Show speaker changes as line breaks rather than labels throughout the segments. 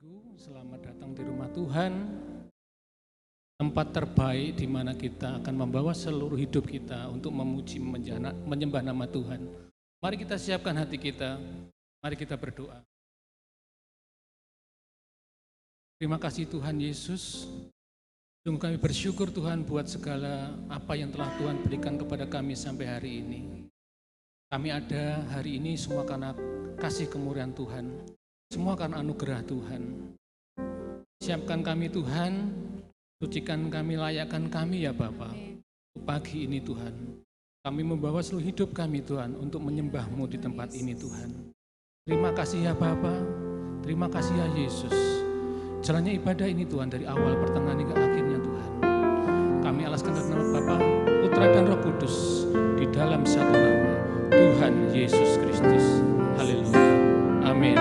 Ibu, selamat datang di rumah Tuhan, tempat terbaik di mana kita akan membawa seluruh hidup kita untuk memuji, menyembah nama Tuhan. Mari kita siapkan hati kita, mari kita berdoa. Terima kasih Tuhan Yesus, sungguh kami bersyukur Tuhan buat segala apa yang telah Tuhan berikan kepada kami sampai hari ini. Kami ada hari ini semua karena kasih kemurahan Tuhan. Semua karena anugerah Tuhan. Siapkan kami Tuhan, sucikan kami, layakkan kami ya Bapa. Pagi ini Tuhan, kami membawa seluruh hidup kami Tuhan untuk menyembah-Mu di tempat ini Tuhan. Terima kasih ya Bapa, terima kasih ya Yesus. Jalannya ibadah ini Tuhan dari awal, pertengahan hingga akhirnya Tuhan. Kami alaskan dalam nama Bapa, Putra dan Roh Kudus di dalam satu nama, Tuhan Yesus Kristus. Haleluya. Amin.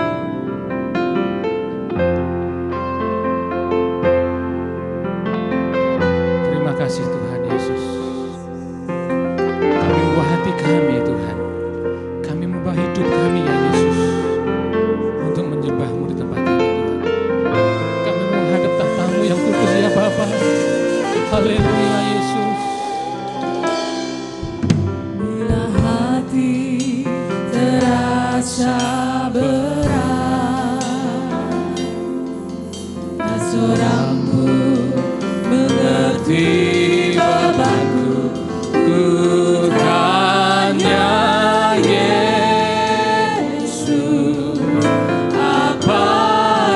Terima kasih Tuhan Yesus. Kami membawa hati kami Tuhan. Kami membawa hidup kami ya Yesus untuk menyembah-Mu di tempat ini Tuhan. Kami menghadap tahta-Mu yang kudus ya Bapa. Haleluya Yesus.
Bila hati terasa berat, tak seorang pun mengerti bebanku, ku tanya Yesus, apa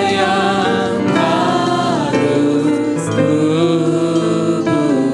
yang harus ku buat?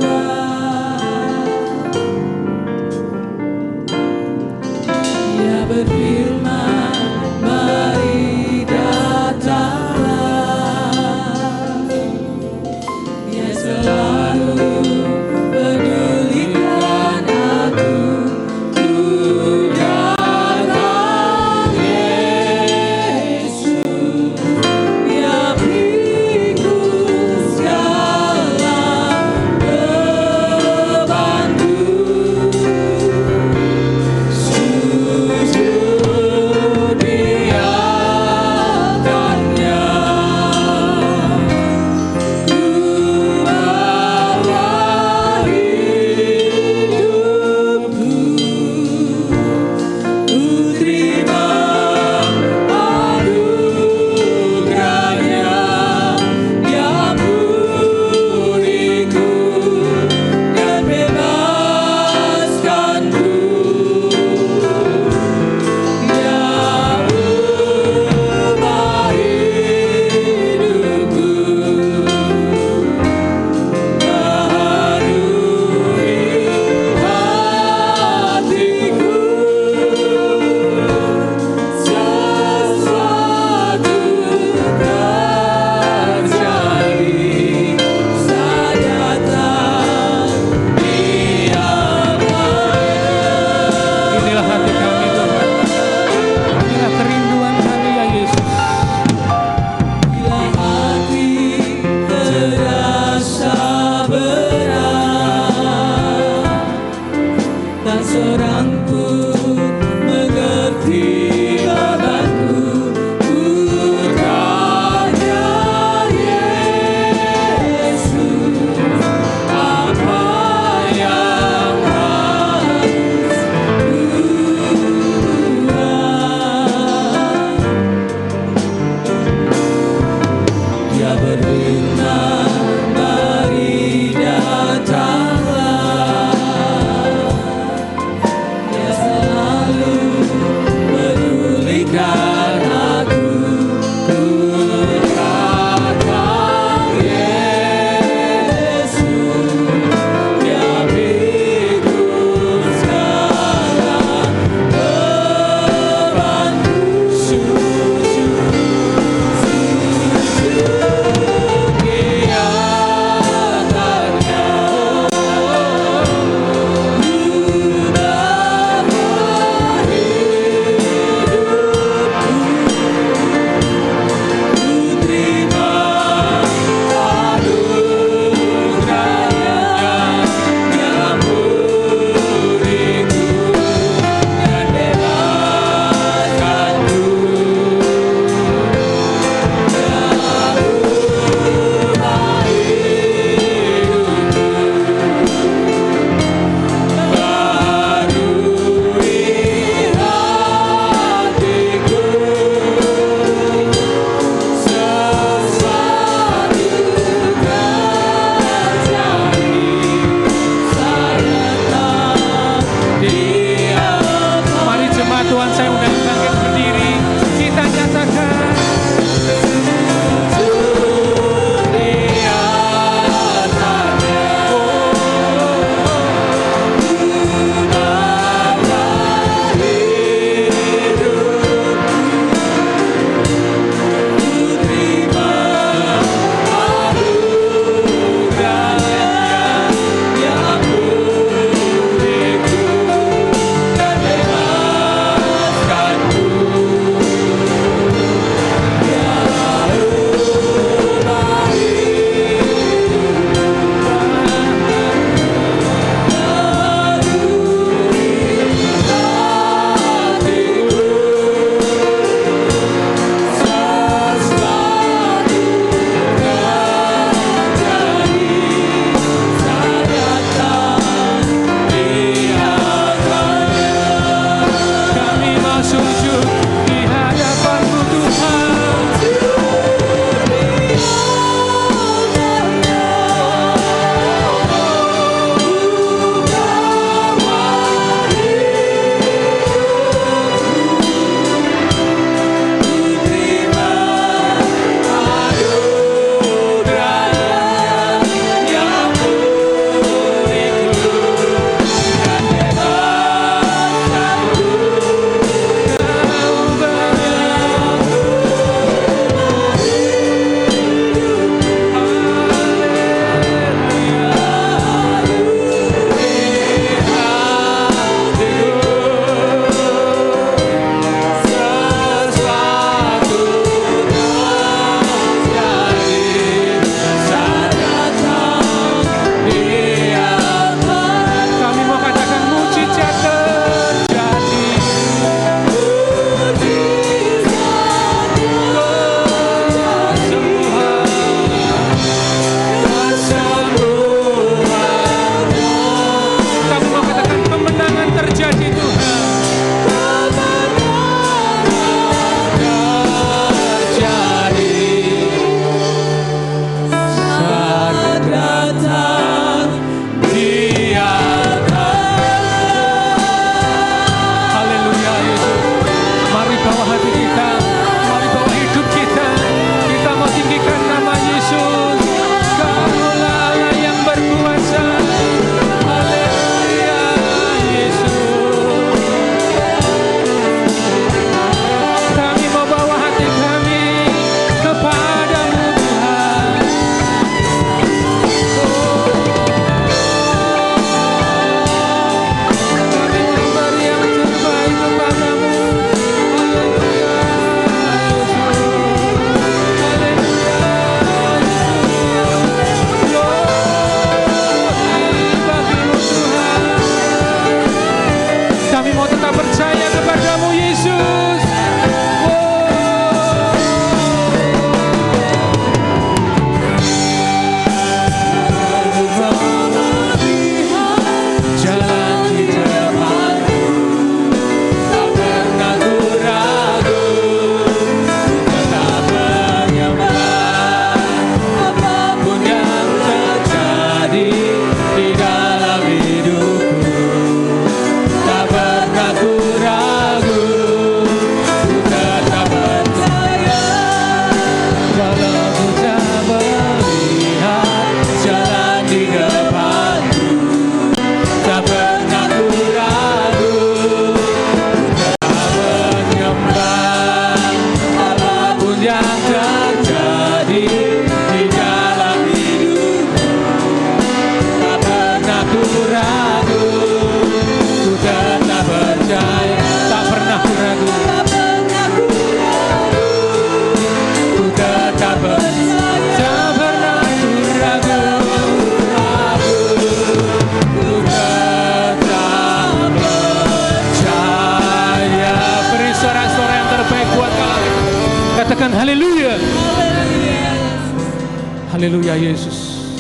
Haleluya Yesus.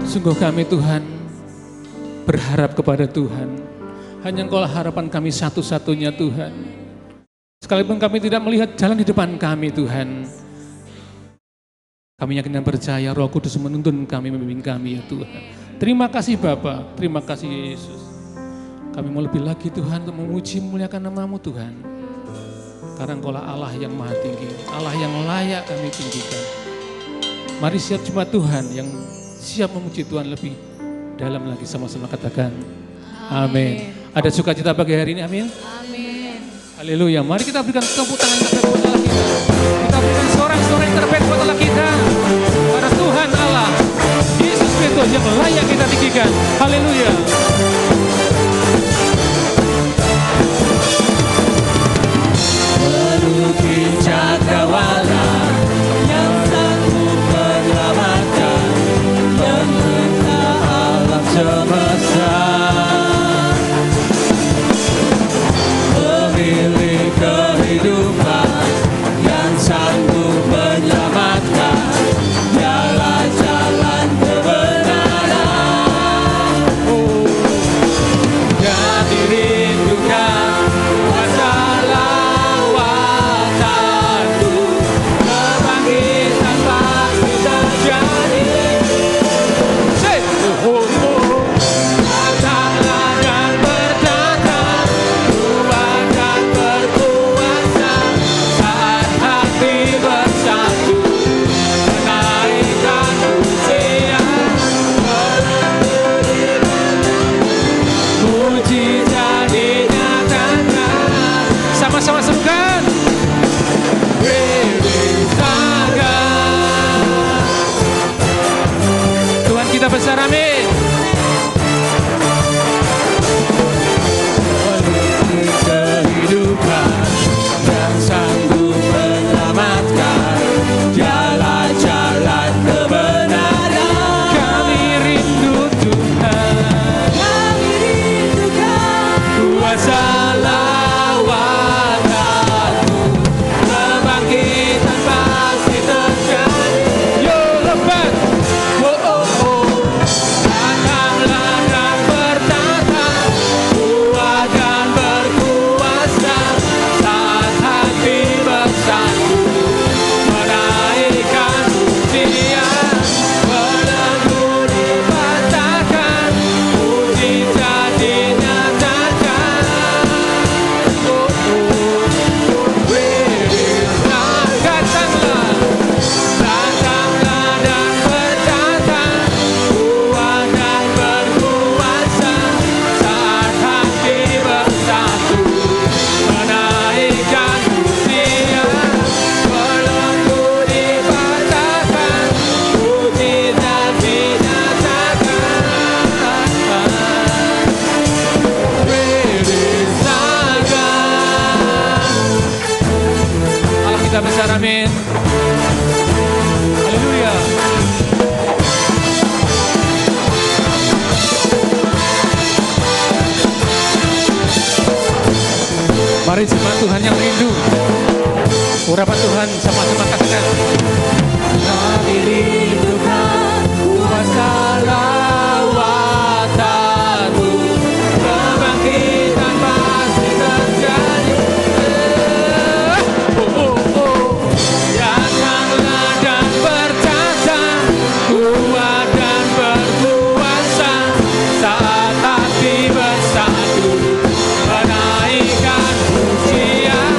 Sungguh kami Tuhan berharap kepada Tuhan. Hanya Engkau lah harapan kami satu-satunya Tuhan. Sekalipun kami tidak melihat jalan di depan kami Tuhan, kami yakin dan percaya Roh Kudus menuntun kami, membimbing kami ya Tuhan. Terima kasih Bapa, terima kasih Yesus. Kami mau lebih lagi Tuhan untuk memuji memuliakan nama-Mu Tuhan. Karena Engkau lah Allah yang maha tinggi, Allah yang layak kami tinggikan. Mari siap jemaat Tuhan yang siap memuji Tuhan lebih dalam lagi, sama-sama katakan amin. Ada sukacita pagi hari ini, amin.
Amin.
Haleluya. Mari kita berikan tepuk tangan yang terbaik buat Allah kita. Kita berikan sorak-sorai yang terbaik buat Allah kita. Pada Tuhan Allah, Yesus Kristus yang layak kita tinggikan. Haleluya.
Melukis cakrawala yang sanggup menyelamatkan, yang mencipta alam semesta, pemilik kehidupan yang sanggup menyelamatkan, jalan-jalan kebenaran. Dan dirindukan kuasa lawatanmu, kebangkitan pasti terjadi. Datanglah dan berdatang, kuat dan berkuasa, saat hati bersatu, menaikkan pujian, mujizat dinyatakan.
Sama-sama serukan.
Beritakan
Tuhan kita besar, amin.
kehidupan yang sanggup menyelamatkan, jalan-jalan kebenaran.
Kami rindu Tuhan.
Kami rindukan kuasa lawatanmu, kebangkitan pasti terjadi.
Yo lebat.
Datanglah dan berdatang, kuat dan berkuasa, saat hati bersatu, menaikkan pujian, belenggu dipatahkan, mujizat dinyatakan. Datanglah dan berdatang, kuat dan berkuasa, saat hati bersatu, menaikkan pujian, belenggu dipatahkan, mujizat dinyatakan.
Allah kita besar, amin. Haleluya. Mari jemaat Tuhan yang rindu urapan Tuhan, sama-sama katakan
Kami rindukan kuasa lawatanmu, kebangkitan pasti terjadi. Datanglah dan berdatang, kuat dan berkuasa, saat hati bersatu, menaikkan pujian,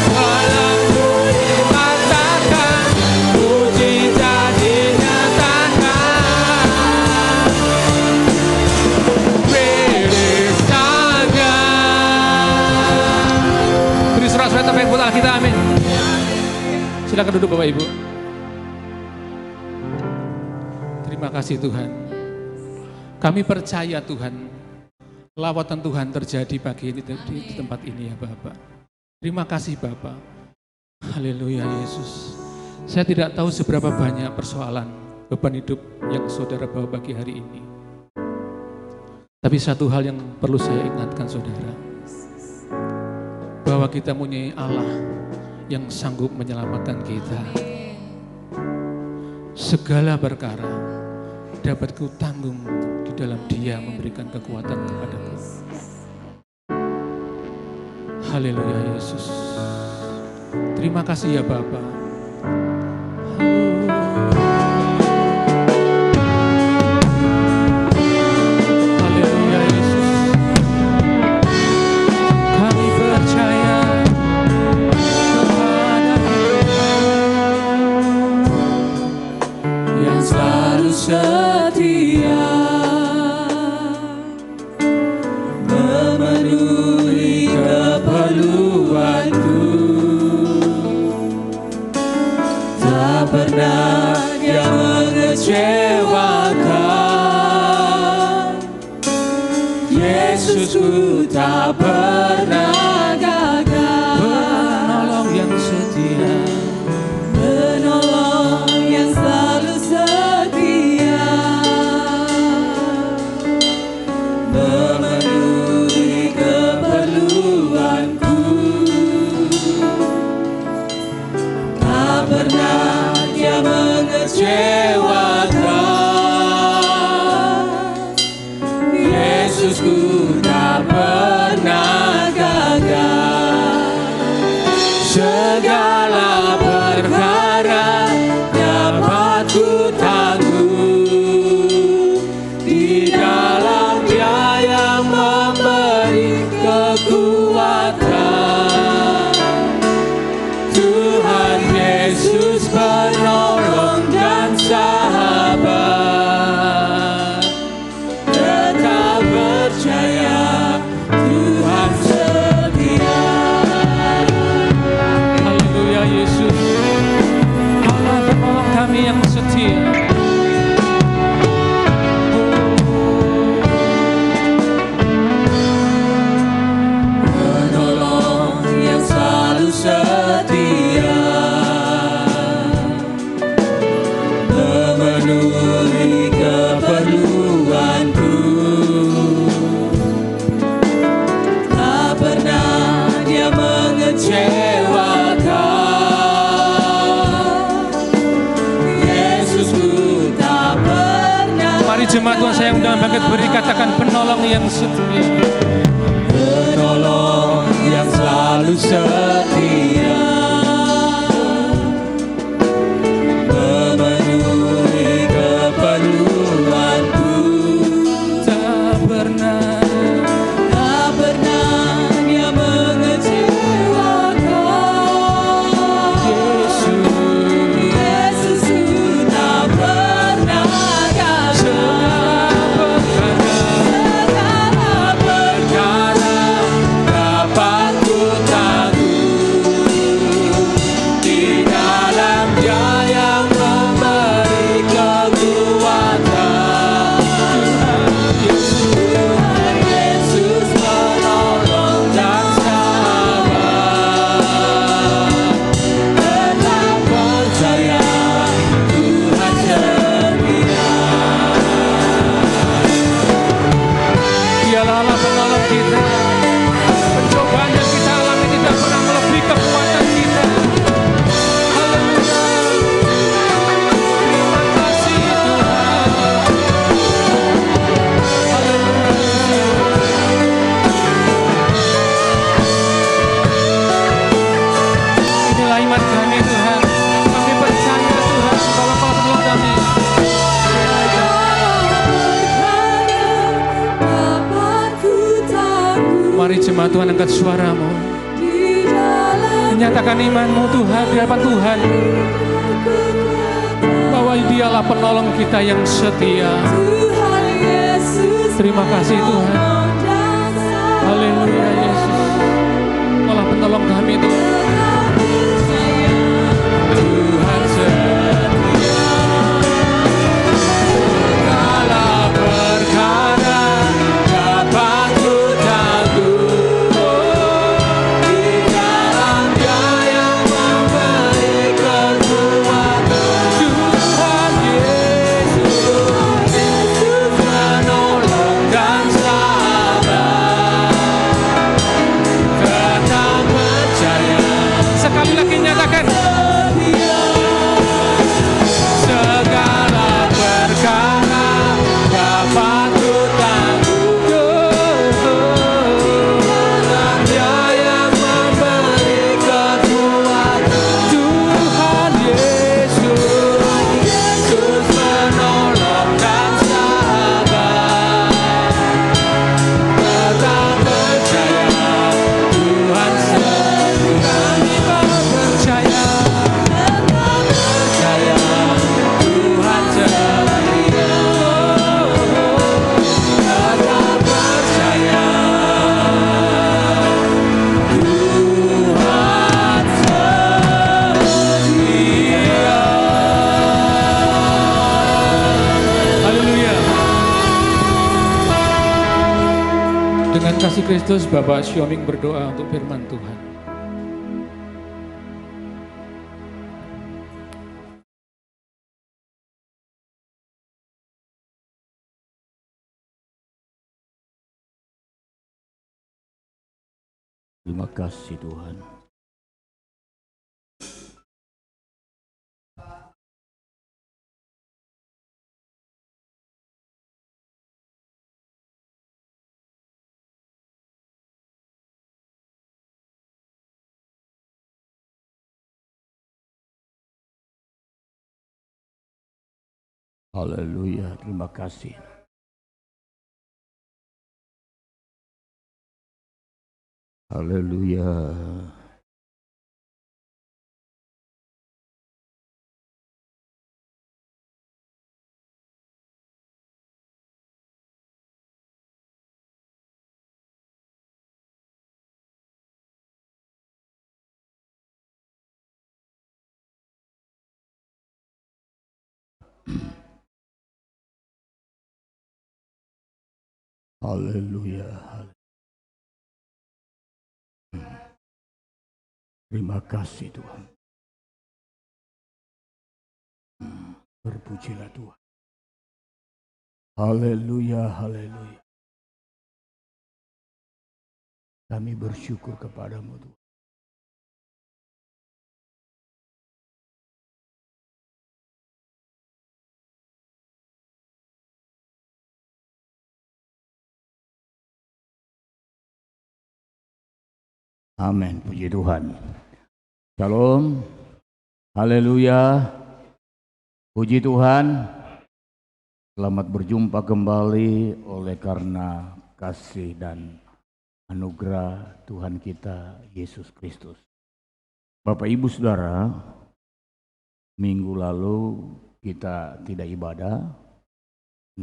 belenggu dipatahkan, mujizat dinyatakan. Berdestakan.
beri sorak-sorai terbaik buat Allah kita, amin. Silakan duduk Bapak Ibu. Terima kasih Tuhan. Kami percaya Tuhan, lawatan Tuhan terjadi pagi ini di tempat ini ya Bapak. Terima kasih Bapak. Haleluya Yesus. Saya tidak tahu seberapa banyak persoalan beban hidup yang saudara bawa pagi hari ini. Tapi satu hal yang perlu saya ingatkan saudara, bahwa kita mempunyai Allah yang sanggup menyelamatkan kita. segala perkara dapat ku tanggung di dalam Dia memberikan kekuatan kepadaku. Haleluya Yesus. Terima kasih ya Bapa. Haleluya Yesus. Kami percaya
yang selalu setia memenuhi keperluanku, tak pernah Dia mengecewakan. Yesusku tak pernah gagal,
penolong yang setia,
menolong yang selalu setia, memenuhi keperluanku, tak pernah Dia mengecewakan. Yesusku tak pernah gagal. Segala perkara dapat ku tanggung di dalam Dia yang memberi kekuatan. Tuhan Yesus penolong dan sahabat, tetap percaya Tuhan setia.
haleluya Yesus. Allah penolong kami yang setia.
Penolong yang selalu setia, memenuhi keperluanku, tak pernah Dia mengecewakan. Yesusku tak pernah.
Mari jemaat Tuhan saya undang bangkit beri katakan penolong yang setia.
Penolong yang selalu setia, memenuhi keperluanku,
Tak pernah
tak pernah Dia mengecewakan. Yesusku tak pernah gagal. Segala perkara dapat ku tanggung di dalam Dia yang memberi kekuatan. Tuhan Yesus penolong dan sahabat, tetap percaya Tuhan setia.
Dialah Allah penolong kita. Pencobaan yang kita alami tidak pernah melebihi kekuatan kita. Haleluya. Terima kasih Tuhan. Haleluya. Inilah iman kami Tuhan. Kami percaya Tuhan bahwa Kau penolong kami. Mari jemaat Tuhan angkat suaramu. Menyatakan imanmu Tuhan di hadapan Tuhan. Bahwa Dialah penolong kita yang setia. Terima kasih Tuhan. Haleluya Yesus. Allah penolong kami Tuhan.
Tuhan setia. Segala perkara dapat ku tanggung di dalam Dia yang memberi kekuatan. Tuhan Yesus menolong dan sahabat, tetap percaya
Tuhan kasih Kristus, Bapak Xiaoming berdoa untuk firman Tuhan.
Terima kasih Tuhan. Haleluya, terima kasih. Haleluya. Haleluya. Terima kasih Tuhan. Berpujilah Tuhan. Haleluya, haleluya. Kami bersyukur kepadamu Tuhan. Amin, puji Tuhan. Shalom. Haleluya. Puji Tuhan. Selamat berjumpa kembali oleh karena kasih dan anugerah Tuhan kita Yesus Kristus. Bapak Ibu Saudara, minggu lalu kita tidak ibadah.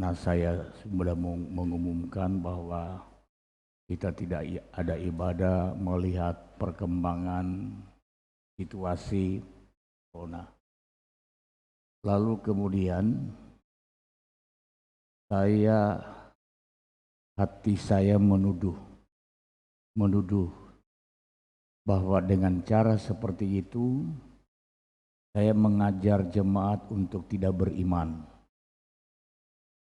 Nah, saya sudah mengumumkan bahwa kita tidak ada ibadah melihat perkembangan situasi corona. Lalu kemudian hati saya menuduh bahwa dengan cara seperti itu saya mengajar jemaat untuk tidak beriman.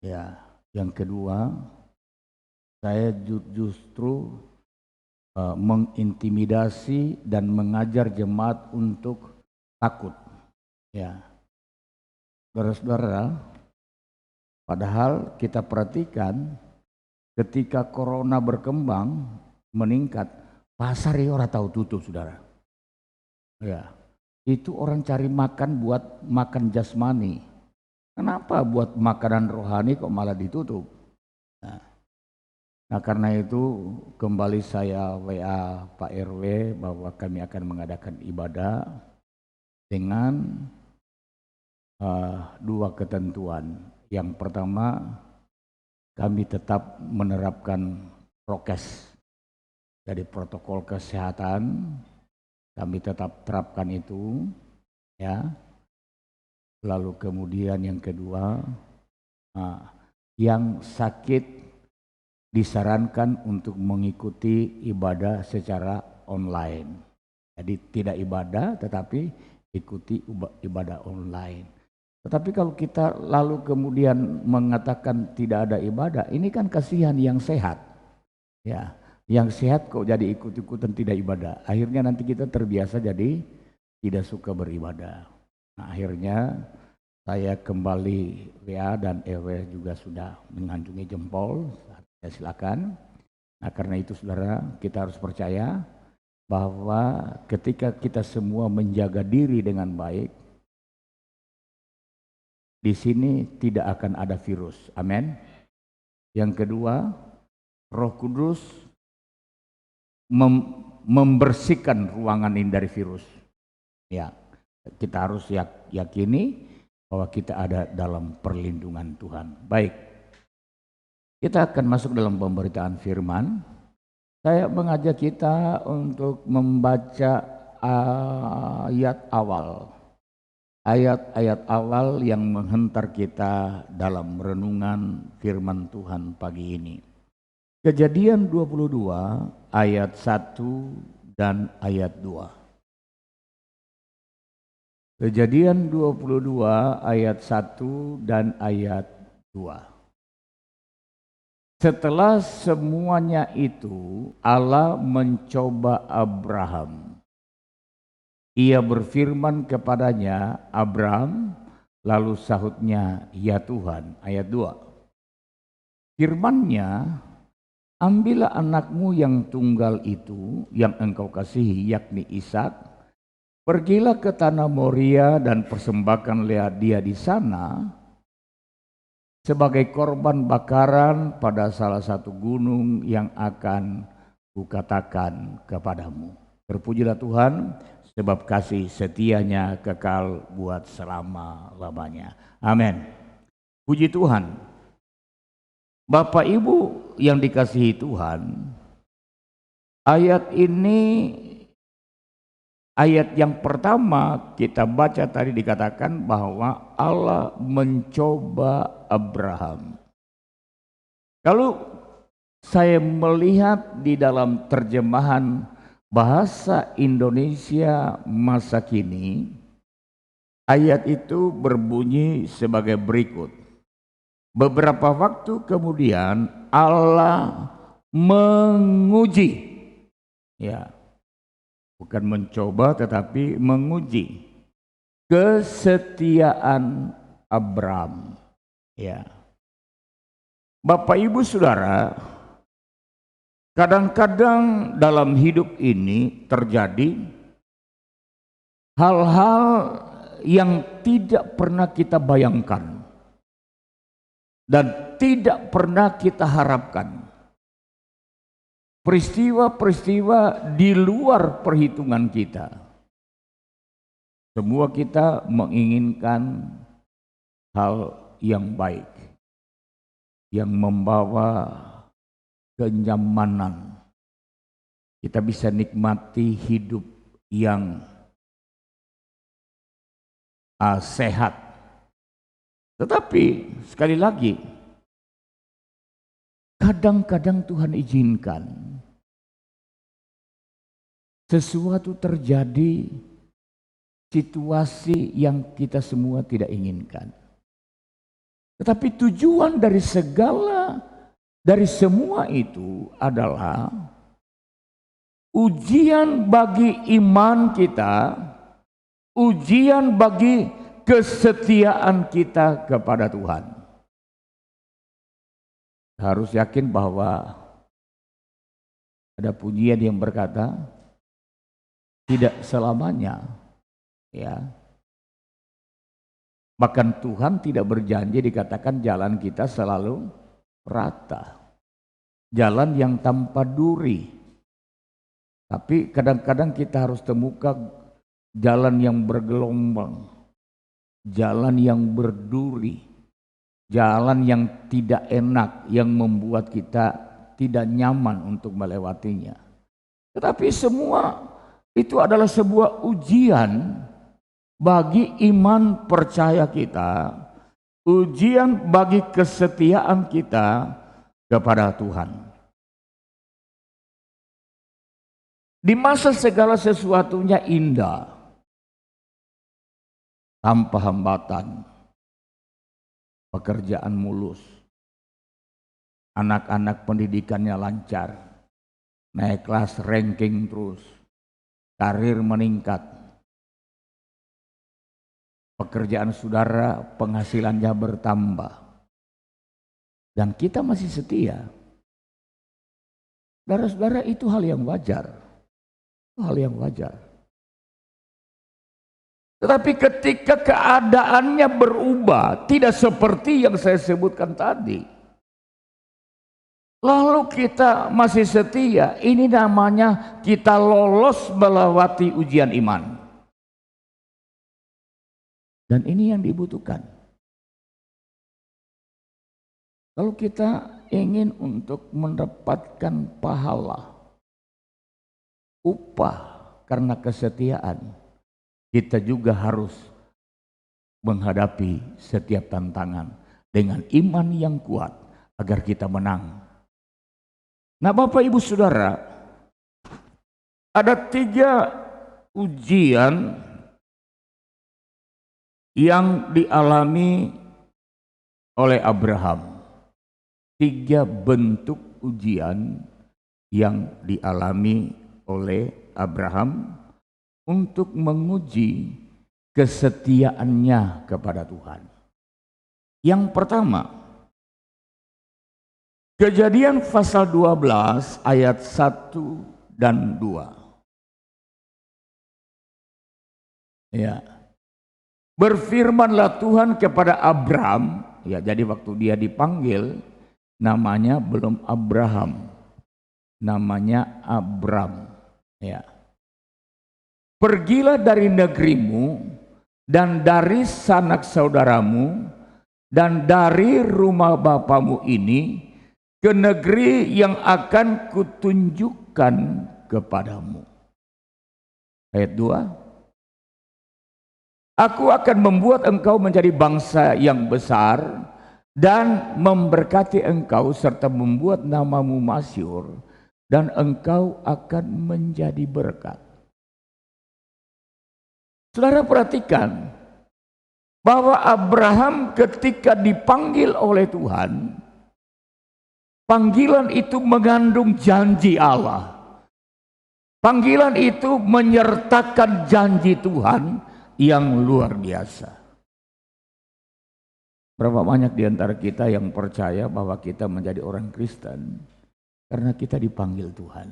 Ya, yang kedua, saya justru mengintimidasi dan mengajar jemaat untuk takut. Ya, saudara-saudara, padahal kita perhatikan ketika corona berkembang meningkat, pasar ya orang tahu tutup, saudara. Ya, itu orang cari makan buat makan jasmani. Kenapa buat makanan rohani kok malah ditutup? Nah, karena itu kembali saya WA Pak RW bahwa kami akan mengadakan ibadah dengan dua ketentuan. Yang pertama, kami tetap menerapkan prokes. Jadi protokol kesehatan kami tetap terapkan itu, ya. Lalu kemudian yang kedua, yang sakit disarankan untuk mengikuti ibadah secara online. Jadi tidak ibadah tetapi ikuti ibadah online. Tetapi kalau kita lalu kemudian mengatakan tidak ada ibadah, ini kan kasihan yang sehat. Ya, yang sehat kok jadi ikut-ikutan tidak ibadah. Akhirnya nanti kita terbiasa jadi tidak suka beribadah. Nah, akhirnya saya kembali WA dan RW juga sudah menganjungi jempol. Ya, silakan. Nah, karena itu saudara, kita harus percaya bahwa ketika kita semua menjaga diri dengan baik, di sini tidak akan ada virus. Amin. Yang kedua, Roh Kudus membersihkan ruangan ini dari virus. Ya, kita harus yakini bahwa kita ada dalam perlindungan Tuhan. Baik. Kita akan masuk dalam pemberitaan firman. Saya mengajak kita untuk membaca ayat awal. Ayat-ayat awal yang menghentar kita dalam renungan firman Tuhan pagi ini. Kejadian 22 ayat 1 dan ayat 2. Kejadian 22 ayat 1 dan ayat 2. Setelah semuanya itu, Allah mencoba Abraham. Ia berfirman kepadanya, Abraham, lalu sahutnya, ya Tuhan. Ayat 2. Firman-Nya, ambillah anakmu yang tunggal itu, yang engkau kasihi, yakni Ishak. Pergilah ke tanah Moria dan persembahkanlah dia di sana sebagai korban bakaran pada salah satu gunung yang akan kukatakan kepadamu. Terpujilah Tuhan, sebab kasih setianya kekal buat selama-lamanya. Amin. Puji Tuhan. Bapak Ibu yang dikasihi Tuhan, ayat ini, ayat yang pertama kita baca tadi dikatakan bahwa Allah mencoba Abraham. Kalau saya melihat di dalam terjemahan bahasa Indonesia masa kini, ayat itu berbunyi sebagai berikut. Beberapa waktu kemudian Allah menguji, ya, bukan mencoba tetapi menguji kesetiaan Abraham. Ya, Bapak Ibu Saudara, kadang-kadang dalam hidup ini terjadi hal-hal yang tidak pernah kita bayangkan dan tidak pernah kita harapkan. Peristiwa-peristiwa di luar perhitungan kita. Semua kita menginginkan hal yang baik, yang membawa kenyamanan. Kita bisa nikmati hidup yang sehat. Tetapi sekali lagi, kadang-kadang Tuhan izinkan sesuatu terjadi, situasi yang kita semua tidak inginkan. Tetapi tujuan dari semua itu adalah ujian bagi iman kita, ujian bagi kesetiaan kita kepada Tuhan. Harus yakin bahwa ada pujian yang berkata tidak selamanya, ya. Bahkan Tuhan tidak berjanji dikatakan jalan kita selalu rata, jalan yang tanpa duri. Tapi kadang-kadang kita harus temukan jalan yang bergelombang, jalan yang berduri, jalan yang tidak enak, yang membuat kita tidak nyaman untuk melewatinya. Tetapi semua itu adalah sebuah ujian bagi iman percaya kita, ujian bagi kesetiaan kita kepada Tuhan. Di masa segala sesuatunya indah, tanpa hambatan, pekerjaan mulus, anak-anak pendidikannya lancar, naik kelas ranking terus, karir meningkat, pekerjaan saudara penghasilannya bertambah, dan kita masih setia. Saudara-saudara, itu hal yang wajar, hal yang wajar. Tetapi ketika keadaannya berubah, tidak seperti yang saya sebutkan tadi, lalu kita masih setia, ini namanya kita lolos melewati ujian iman. Dan ini yang dibutuhkan. Kalau kita ingin untuk mendapatkan pahala, upah karena kesetiaan, kita juga harus menghadapi setiap tantangan dengan iman yang kuat agar kita menang. Nah, Bapak Ibu Saudara, ada 3 ujian yang dialami oleh Abraham. 3 bentuk ujian yang dialami oleh Abraham untuk menguji kesetiaannya kepada Tuhan. Yang pertama, Kejadian pasal 12 ayat 1 dan 2. Ya. Berfirmanlah Tuhan kepada Abram, ya, jadi waktu dia dipanggil namanya belum Abraham, namanya Abram, ya. Pergilah dari negerimu dan dari sanak saudaramu dan dari rumah bapamu ini ke negeri yang akan kutunjukkan kepadamu. Ayat 2. Aku akan membuat engkau menjadi bangsa yang besar dan memberkati engkau serta membuat namamu masyhur dan engkau akan menjadi berkat. Saudara perhatikan bahwa Abraham ketika dipanggil oleh Tuhan, panggilan itu mengandung janji Allah. Panggilan itu menyertakan janji Tuhan yang luar biasa. Berapa banyak di antara kita yang percaya bahwa kita menjadi orang Kristen karena kita dipanggil Tuhan.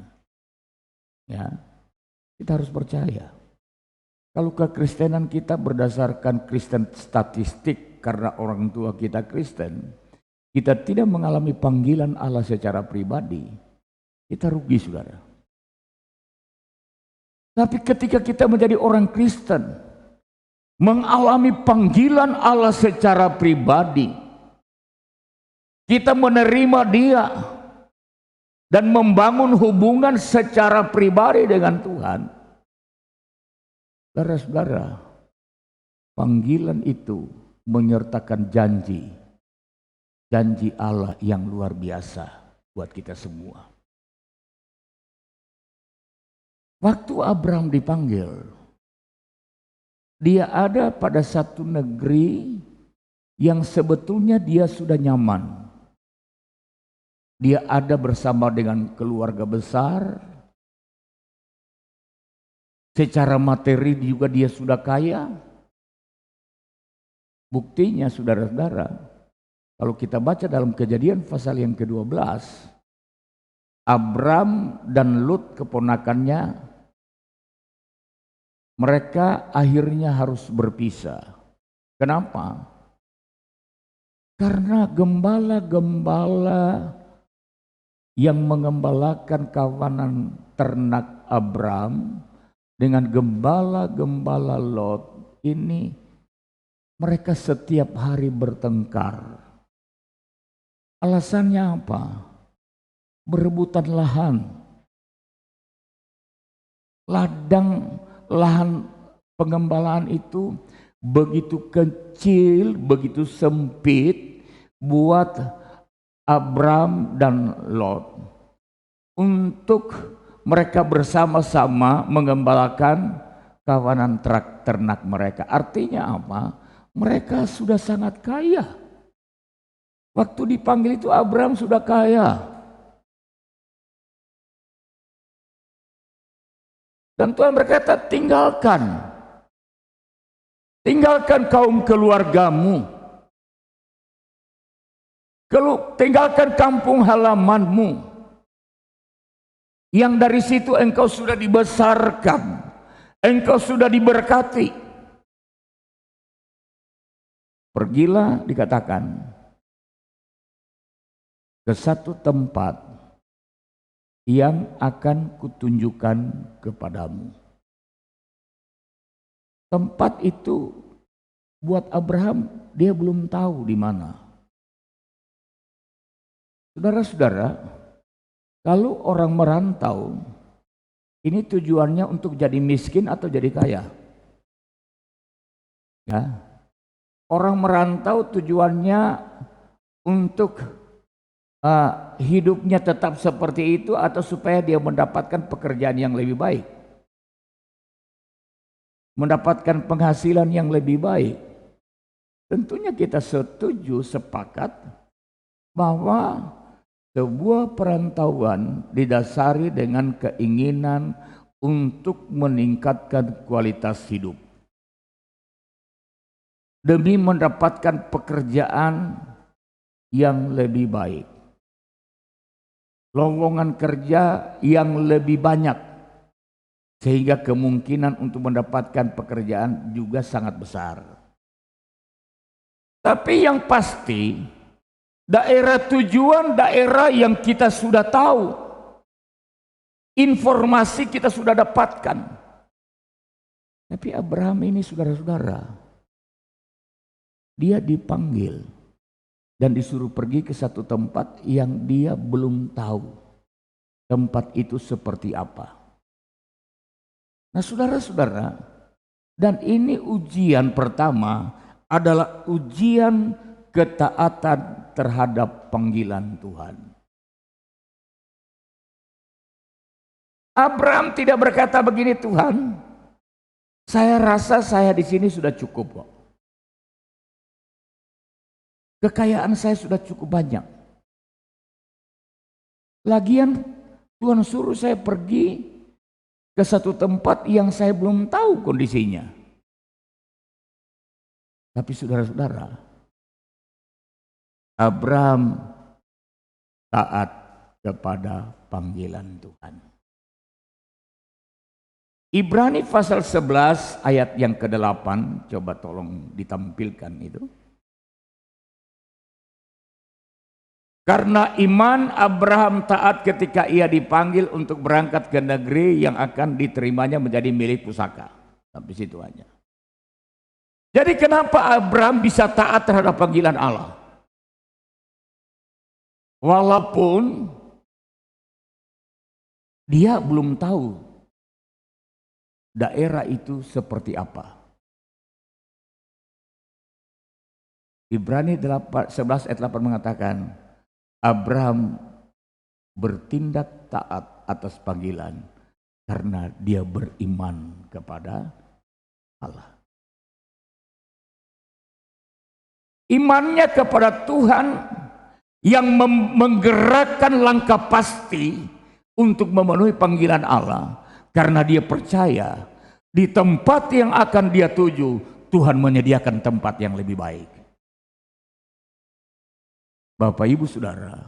Ya, kita harus percaya. Kalau kekristenan kita berdasarkan Kristen statistik karena orang tua kita Kristen, kita tidak mengalami panggilan Allah secara pribadi, kita rugi, saudara. Tapi ketika kita menjadi orang Kristen, mengalami panggilan Allah secara pribadi, kita menerima Dia dan membangun hubungan secara pribadi dengan Tuhan. Saudara-saudara, panggilan itu menyertakan janji Allah yang luar biasa buat kita semua. Waktu Abraham dipanggil, dia ada pada satu negeri yang sebetulnya dia sudah nyaman. Dia ada bersama dengan keluarga besar. Secara materi juga dia sudah kaya. Buktinya, saudara-saudara, kalau kita baca dalam Kejadian pasal yang ke-12, Abram dan Lut keponakannya, mereka akhirnya harus berpisah. Kenapa? Karena gembala-gembala yang mengembalakan kawanan ternak Abram dengan gembala-gembala Lot ini, mereka setiap hari bertengkar. Alasannya apa? Berebutan lahan. Lahan pengembalaan itu begitu kecil, begitu sempit buat Abram dan Lot untuk mereka bersama-sama mengembalakan kawanan ternak mereka. Artinya apa? Mereka sudah sangat kaya. Waktu dipanggil itu Abram sudah kaya. Dan Tuhan berkata, tinggalkan kaum keluargamu, tinggalkan kampung halamanmu, yang dari situ engkau sudah dibesarkan, engkau sudah diberkati. Pergilah, dikatakan, ke satu tempat yang akan kutunjukkan kepadamu. Tempat itu buat Abraham, dia belum tahu di mana. Saudara-saudara, kalau orang merantau, ini tujuannya untuk jadi miskin atau jadi kaya? Ya. Orang merantau tujuannya untuk hidupnya tetap seperti itu atau supaya dia mendapatkan pekerjaan yang lebih baik, mendapatkan penghasilan yang lebih baik. Tentunya kita setuju, sepakat bahwa sebuah perantauan didasari dengan keinginan untuk meningkatkan kualitas hidup demi mendapatkan pekerjaan yang lebih baik, lowongan kerja yang lebih banyak, sehingga kemungkinan untuk mendapatkan pekerjaan juga sangat besar. Tapi yang pasti, daerah tujuan, daerah yang kita sudah tahu, informasi kita sudah dapatkan. Tapi Abraham ini, saudara-saudara, dia dipanggil dan disuruh pergi ke satu tempat yang dia belum tahu tempat itu seperti apa. Nah, saudara-saudara, dan ini ujian pertama adalah ujian ketaatan terhadap panggilan Tuhan. Abraham tidak berkata begini, Tuhan, saya rasa saya di sini sudah cukup kok. Kekayaan saya sudah cukup banyak. Lagian Tuhan suruh saya pergi ke satu tempat yang saya belum tahu kondisinya. Tapi saudara-saudara, Abraham taat kepada panggilan Tuhan. Ibrani pasal 11 ayat yang ke-8, coba tolong ditampilkan itu. Karena iman Abraham taat ketika ia dipanggil untuk berangkat ke negeri yang akan diterimanya menjadi milik pusaka. Sampai situ aja. Jadi kenapa Abraham bisa taat terhadap panggilan Allah? Walaupun dia belum tahu daerah itu seperti apa. Ibrani 11 ayat 8 mengatakan, Abraham bertindak taat atas panggilan karena dia beriman kepada Allah. Imannya kepada Tuhan yang menggerakkan langkah pasti untuk memenuhi panggilan Allah. Karena dia percaya di tempat yang akan dia tuju, Tuhan menyediakan tempat yang lebih baik. Bapak, Ibu, Saudara,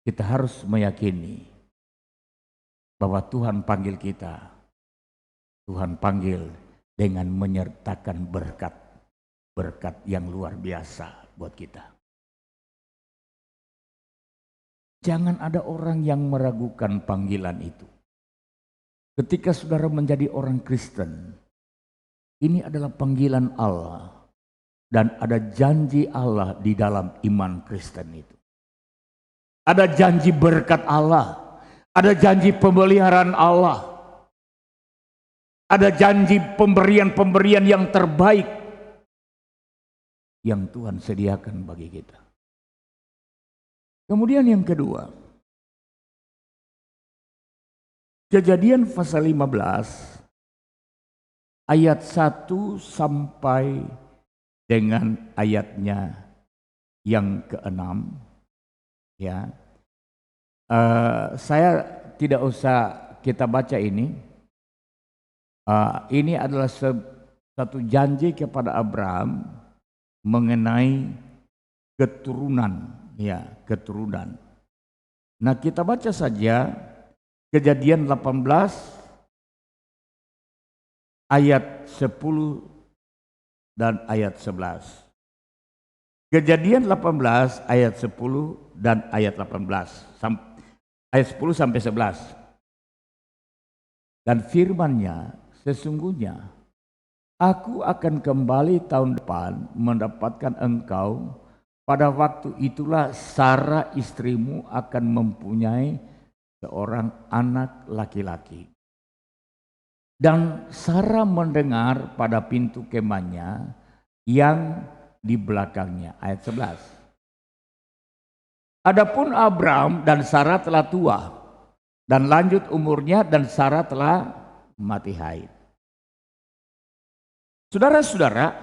kita harus meyakini bahwa Tuhan panggil kita. Tuhan panggil dengan menyertakan berkat yang luar biasa buat kita. Jangan ada orang yang meragukan panggilan itu. Ketika saudara menjadi orang Kristen, ini adalah panggilan Allah dan ada janji Allah di dalam iman Kristen itu. Ada janji berkat Allah, ada janji pemeliharaan Allah, ada janji pemberian-pemberian yang terbaik yang Tuhan sediakan bagi kita. Kemudian yang kedua, Kejadian pasal 15 ayat 1 sampai dengan ayatnya yang ke-6 ya. Saya tidak usah kita baca ini. Ini adalah satu janji kepada Abraham mengenai keturunan, ya, keturunan. Nah, kita baca saja Kejadian 18 ayat 10 dan ayat 11. Kejadian 18 ayat 10 dan ayat 18. Ayat 10 sampai 11. Dan firman-Nya, sesungguhnya aku akan kembali tahun depan mendapatkan engkau. Pada waktu itulah Sarah istrimu akan mempunyai seorang anak laki-laki. Dan Sarah mendengar pada pintu kemahnya yang di belakangnya. Ayat 11. Adapun Abram dan Sarah telah tua dan lanjut umurnya dan Sarah telah mati haid. Saudara-saudara,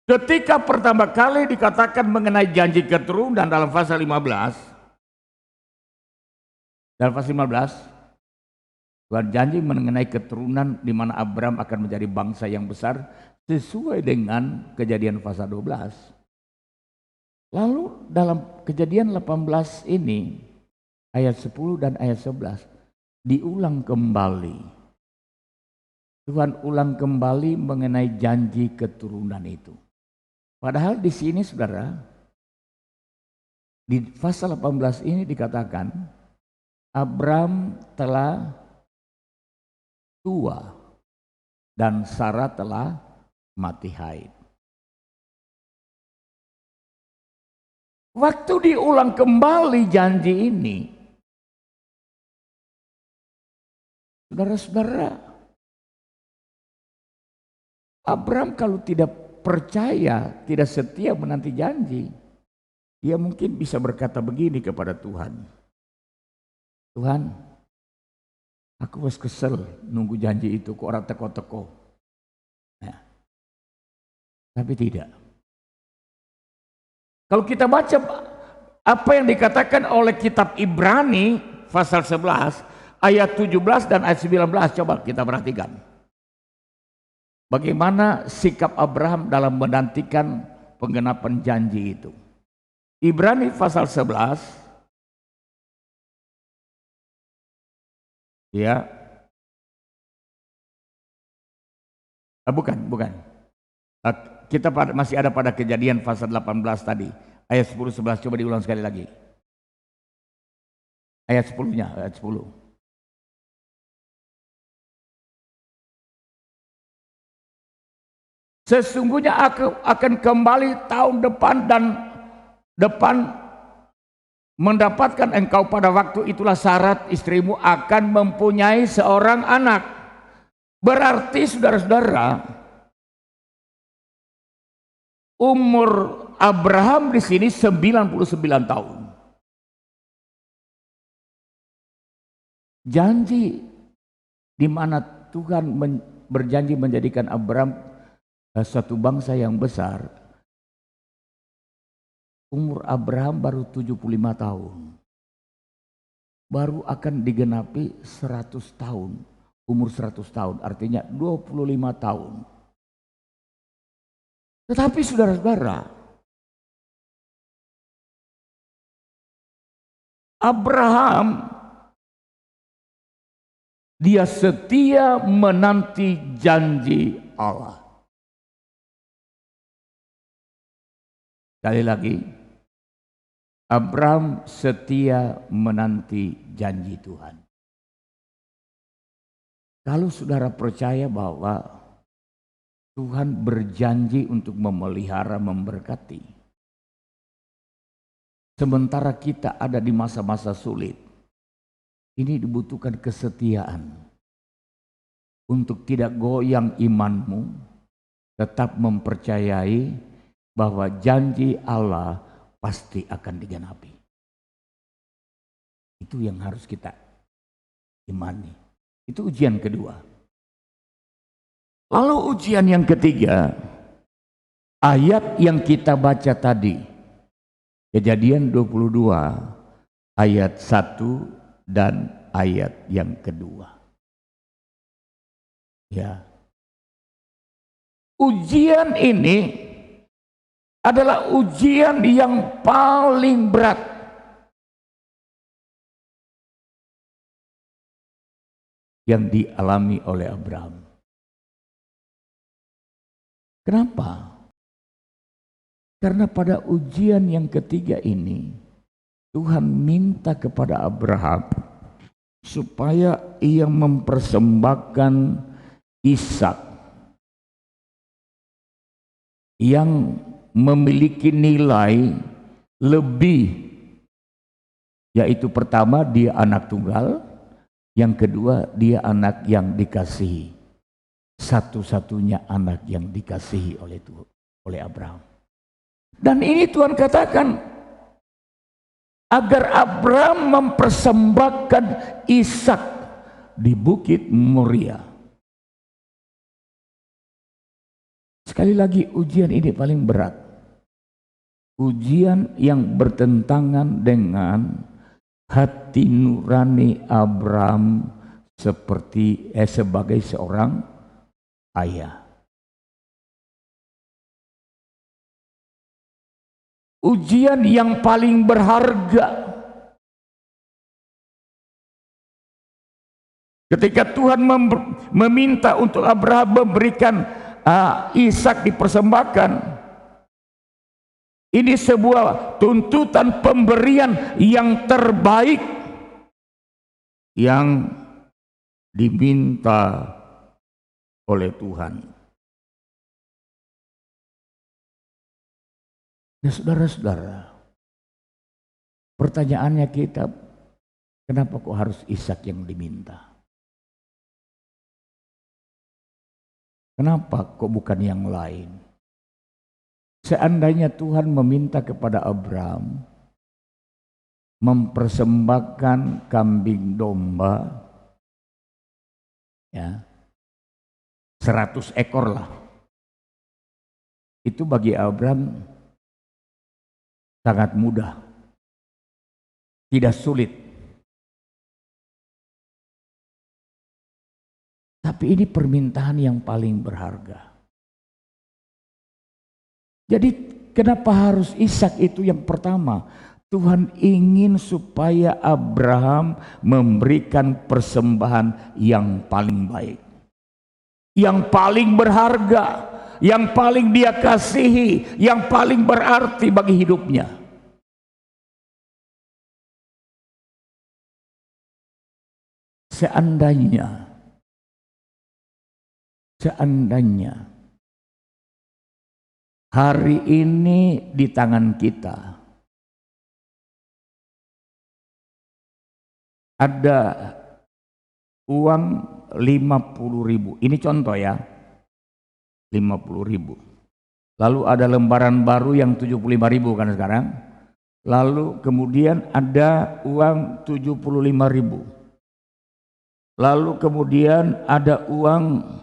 ketika pertama kali dikatakan mengenai janji keturunan dalam pasal 15, Tuhan janji mengenai keturunan di mana Abram akan menjadi bangsa yang besar sesuai dengan Kejadian pasal 12. Lalu dalam Kejadian 18 ini ayat 10 dan ayat 11 diulang kembali. Tuhan ulang kembali mengenai janji keturunan itu. Padahal di sini saudara, di pasal 18 ini dikatakan Abram telah tua dan Sarah telah mati haid. Waktu diulang kembali janji ini, saudara-saudara, Abram kalau tidak percaya, tidak setia menanti janji, dia mungkin bisa berkata begini kepada Tuhan, Tuhan, aku was kesel nunggu janji itu kok orang teko-teko. Nah, tapi tidak. Kalau kita baca apa yang dikatakan oleh kitab Ibrani pasal 11 ayat 17 dan ayat 19, coba kita perhatikan. Bagaimana sikap Abraham dalam menantikan penggenapan janji itu. Ibrani pasal 11 ya. Bukan. Kita masih ada pada Kejadian pasal 18 tadi. Ayat 10-11, coba diulang sekali lagi. Ayat 10-nya, ayat 10. Sesungguhnya aku akan kembali tahun depan mendapatkan engkau pada waktu itulah Sarah istrimu akan mempunyai seorang anak. Berarti saudara-saudara, umur Abraham di sini 99 tahun. Janji di mana Tuhan berjanji menjadikan Abraham satu bangsa yang besar. Umur Abraham baru 75 tahun. Baru akan digenapi 100 tahun. Umur 100 tahun artinya 25 tahun. Tetapi saudara-saudara, Abraham dia setia menanti janji Allah. Sekali lagi, Abraham setia menanti janji Tuhan. Kalau saudara percaya bahwa Tuhan berjanji untuk memelihara, memberkati. Sementara kita ada di masa-masa sulit, ini dibutuhkan kesetiaan. Untuk tidak goyang imanmu, tetap mempercayai bahwa janji Allah pasti akan digenapi. Itu yang harus kita imani. Itu ujian kedua. Lalu ujian yang ketiga, ayat yang kita baca tadi, Kejadian 22, ayat 1 dan ayat yang kedua. Ya. Ujian ini adalah ujian yang paling berat. Yang dialami oleh Abraham. Kenapa? Karena pada ujian yang ketiga ini Tuhan minta kepada Abraham supaya ia mempersembahkan Ishak yang memiliki nilai lebih, yaitu pertama dia anak tunggal, yang kedua dia anak yang dikasihi. Satu-satunya anak yang dikasihi oleh Abraham. Dan ini Tuhan katakan, agar Abraham mempersembahkan Ishak di Bukit Moria. Sekali lagi, ujian ini paling berat. Ujian yang bertentangan dengan hati nurani Abraham sebagai seorang ayah. Ujian yang paling berharga ketika Tuhan meminta untuk Abraham memberikan Ishak dipersembahkan. Ini sebuah tuntutan pemberian yang terbaik yang diminta oleh Tuhan. Ya saudara-saudara, pertanyaannya kita, kenapa kok harus Ishak yang diminta? Kenapa kok bukan yang lain? Seandainya Tuhan meminta kepada Abraham mempersembahkan kambing domba, ya, 100 ekor lah. Itu bagi Abraham sangat mudah, tidak sulit. Tapi ini permintaan yang paling berharga. Jadi kenapa harus Ishak itu yang pertama? Tuhan ingin supaya Abraham memberikan persembahan yang paling baik, yang paling berharga, yang paling dia kasihi, yang paling berarti bagi hidupnya. Seandainya hari ini di tangan kita ada uang 50.000, ini contoh ya, 50.000. Lalu ada lembaran baru yang 75.000 kan sekarang. Lalu kemudian ada uang 75.000. Lalu kemudian ada uang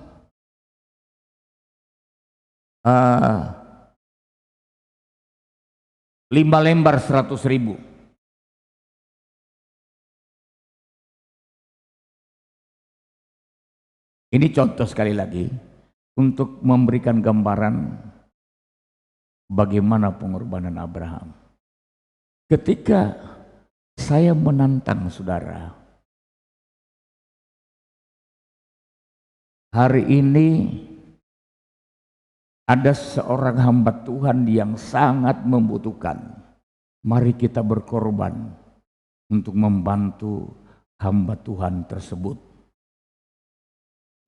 5 lembar 100.000. Ini contoh sekali lagi untuk memberikan gambaran bagaimana pengorbanan Abraham. Ketika saya menantang saudara, hari ini ada seorang hamba Tuhan yang sangat membutuhkan. Mari kita berkorban untuk membantu hamba Tuhan tersebut.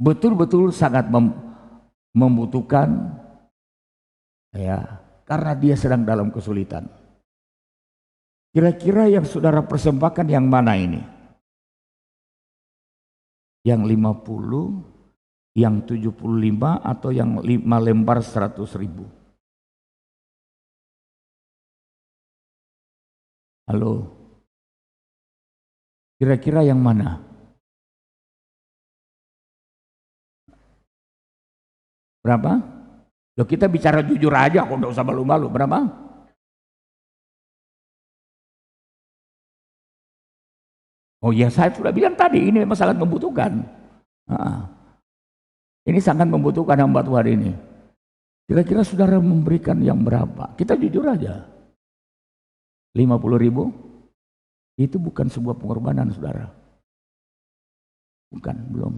Betul-betul sangat membutuhkan, ya, karena dia sedang dalam kesulitan. Kira-kira yang saudara persembahkan yang mana ini? Yang 50, yang 75, atau yang 5 lembar 100.000? Halo, kira-kira yang mana? Berapa? Loh, kita bicara jujur aja, kok nggak usah malu-malu. Berapa? Oh ya, saya sudah bilang tadi, ini memang sangat membutuhkan. Ini sangat membutuhkan hamba Tuhan ini. Kira-kira saudara memberikan yang berapa? Kita jujur aja. 50.000? Itu bukan sebuah pengorbanan saudara. Bukan, belum.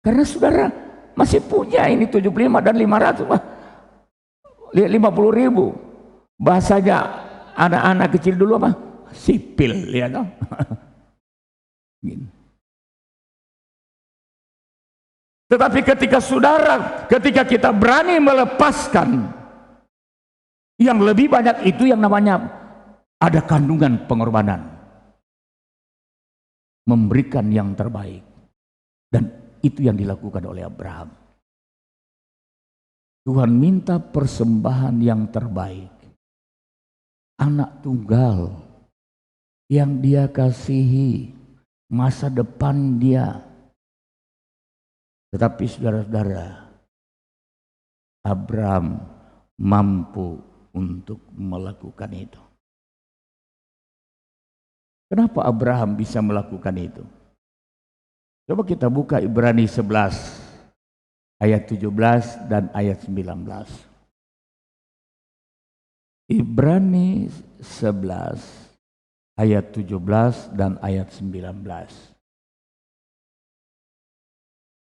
Karena saudara masih punya ini 75 dan 500. 50.000. Bahasanya anak-anak kecil dulu apa? Sipil, ya toh. Tetapi ketika kita berani melepaskan yang lebih banyak, itu yang namanya ada kandungan pengorbanan. Memberikan yang terbaik. Dan itu yang dilakukan oleh Abraham. Tuhan minta persembahan yang terbaik. Anak tunggal. yang dia kasihi, masa depan dia. Tetapi saudara-saudara, Abraham mampu untuk melakukan itu. Kenapa Abraham bisa melakukan itu? Coba kita buka Ibrani 11 ayat 17 dan ayat 19. Ibrani 11 ayat 17 dan ayat 19.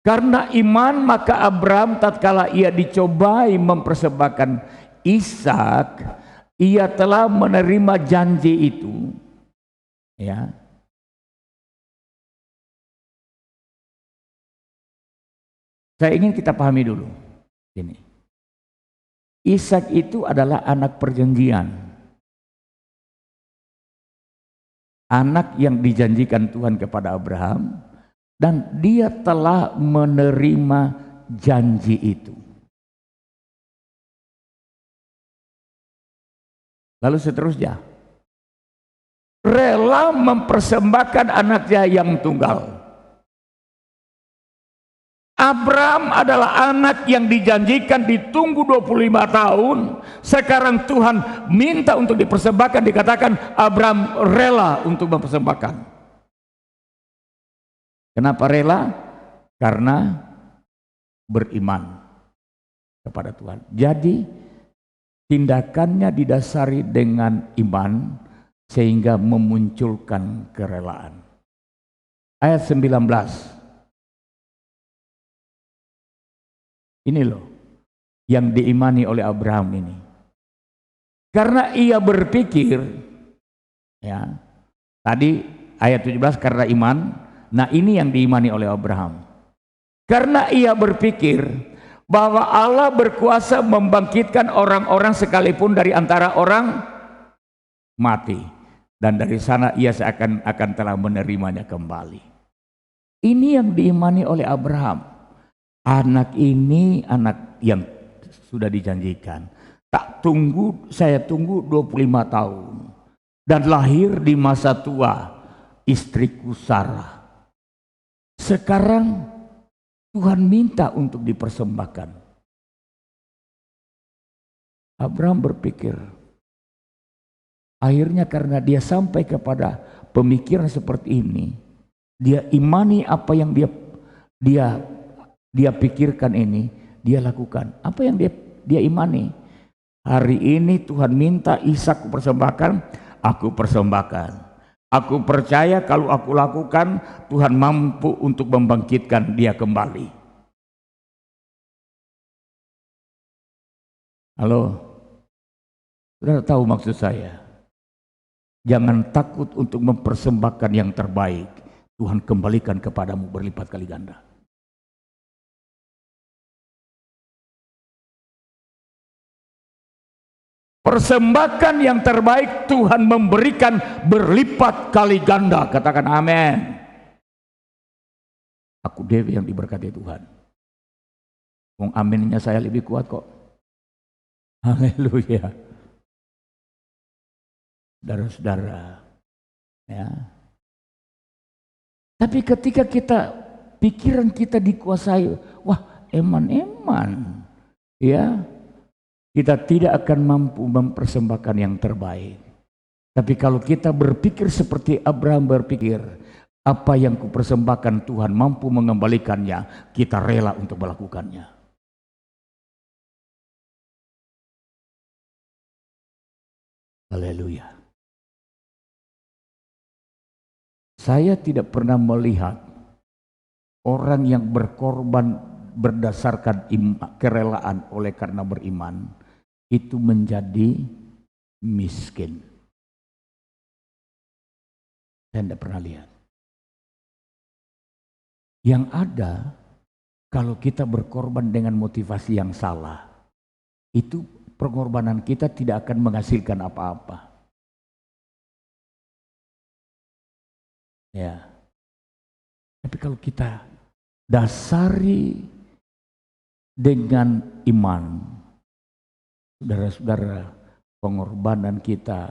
Karena iman maka Abraham tatkala ia dicobai mempersembahkan Ishak, ia telah menerima janji itu. Ya. Saya ingin kita pahami dulu ini. Ishak itu adalah anak perjanjian. Anak yang dijanjikan Tuhan kepada Abraham. Dan dia telah menerima janji itu. Lalu seterusnya, rela mempersembahkan anaknya yang tunggal. Abraham adalah anak yang dijanjikan ditunggu 25 tahun. Sekarang Tuhan minta untuk dipersembahkan, dikatakan Abraham rela untuk mempersembahkan. Kenapa rela? Karena beriman kepada Tuhan. Jadi tindakannya didasari dengan iman sehingga memunculkan kerelaan. Ayat 19. Ini loh yang diimani oleh Abraham ini. Karena ia berpikir, ya, tadi ayat 17 karena iman. Nah ini yang diimani oleh Abraham. Karena ia berpikir bahwa Allah berkuasa membangkitkan orang-orang sekalipun dari antara orang mati. Dan dari sana ia akan telah menerimanya kembali. Ini yang diimani oleh Abraham. Anak ini anak yang sudah dijanjikan. Saya tunggu 25 tahun. Dan lahir di masa tua istriku Sarah. Sekarang Tuhan minta untuk dipersembahkan. Abraham berpikir, akhirnya karena dia sampai kepada pemikiran seperti ini, dia imani apa yang dia pikirkan ini, dia lakukan. Apa yang dia imani? Hari ini Tuhan minta Ishak persembahkan, aku persembahkan. Aku percaya kalau aku lakukan, Tuhan mampu untuk membangkitkan dia kembali. Halo, saudara tahu maksud saya? Jangan takut untuk mempersembahkan yang terbaik. Tuhan kembalikan kepadamu berlipat kali ganda. Persembahkan yang terbaik, Tuhan memberikan berlipat kali ganda. Katakan amin. Aku Dewi yang diberkati Tuhan. Wong aminnya saya lebih kuat kok. Haleluya. Saudara-saudara, ya. Tapi ketika pikiran kita dikuasai, wah eman-eman, ya. Kita tidak akan mampu mempersembahkan yang terbaik. Tapi kalau kita berpikir seperti Abraham berpikir, apa yang kupersembahkan Tuhan mampu mengembalikannya, kita rela untuk melakukannya. Haleluya. Saya tidak pernah melihat orang yang berkorban berdasarkan kerelaan oleh karena beriman itu menjadi miskin. Saya tidak pernah lihat. Yang ada, kalau kita berkorban dengan motivasi yang salah, itu pengorbanan kita tidak akan menghasilkan apa-apa. Ya. Tapi kalau kita dasari dengan iman, saudara-saudara, pengorbanan kita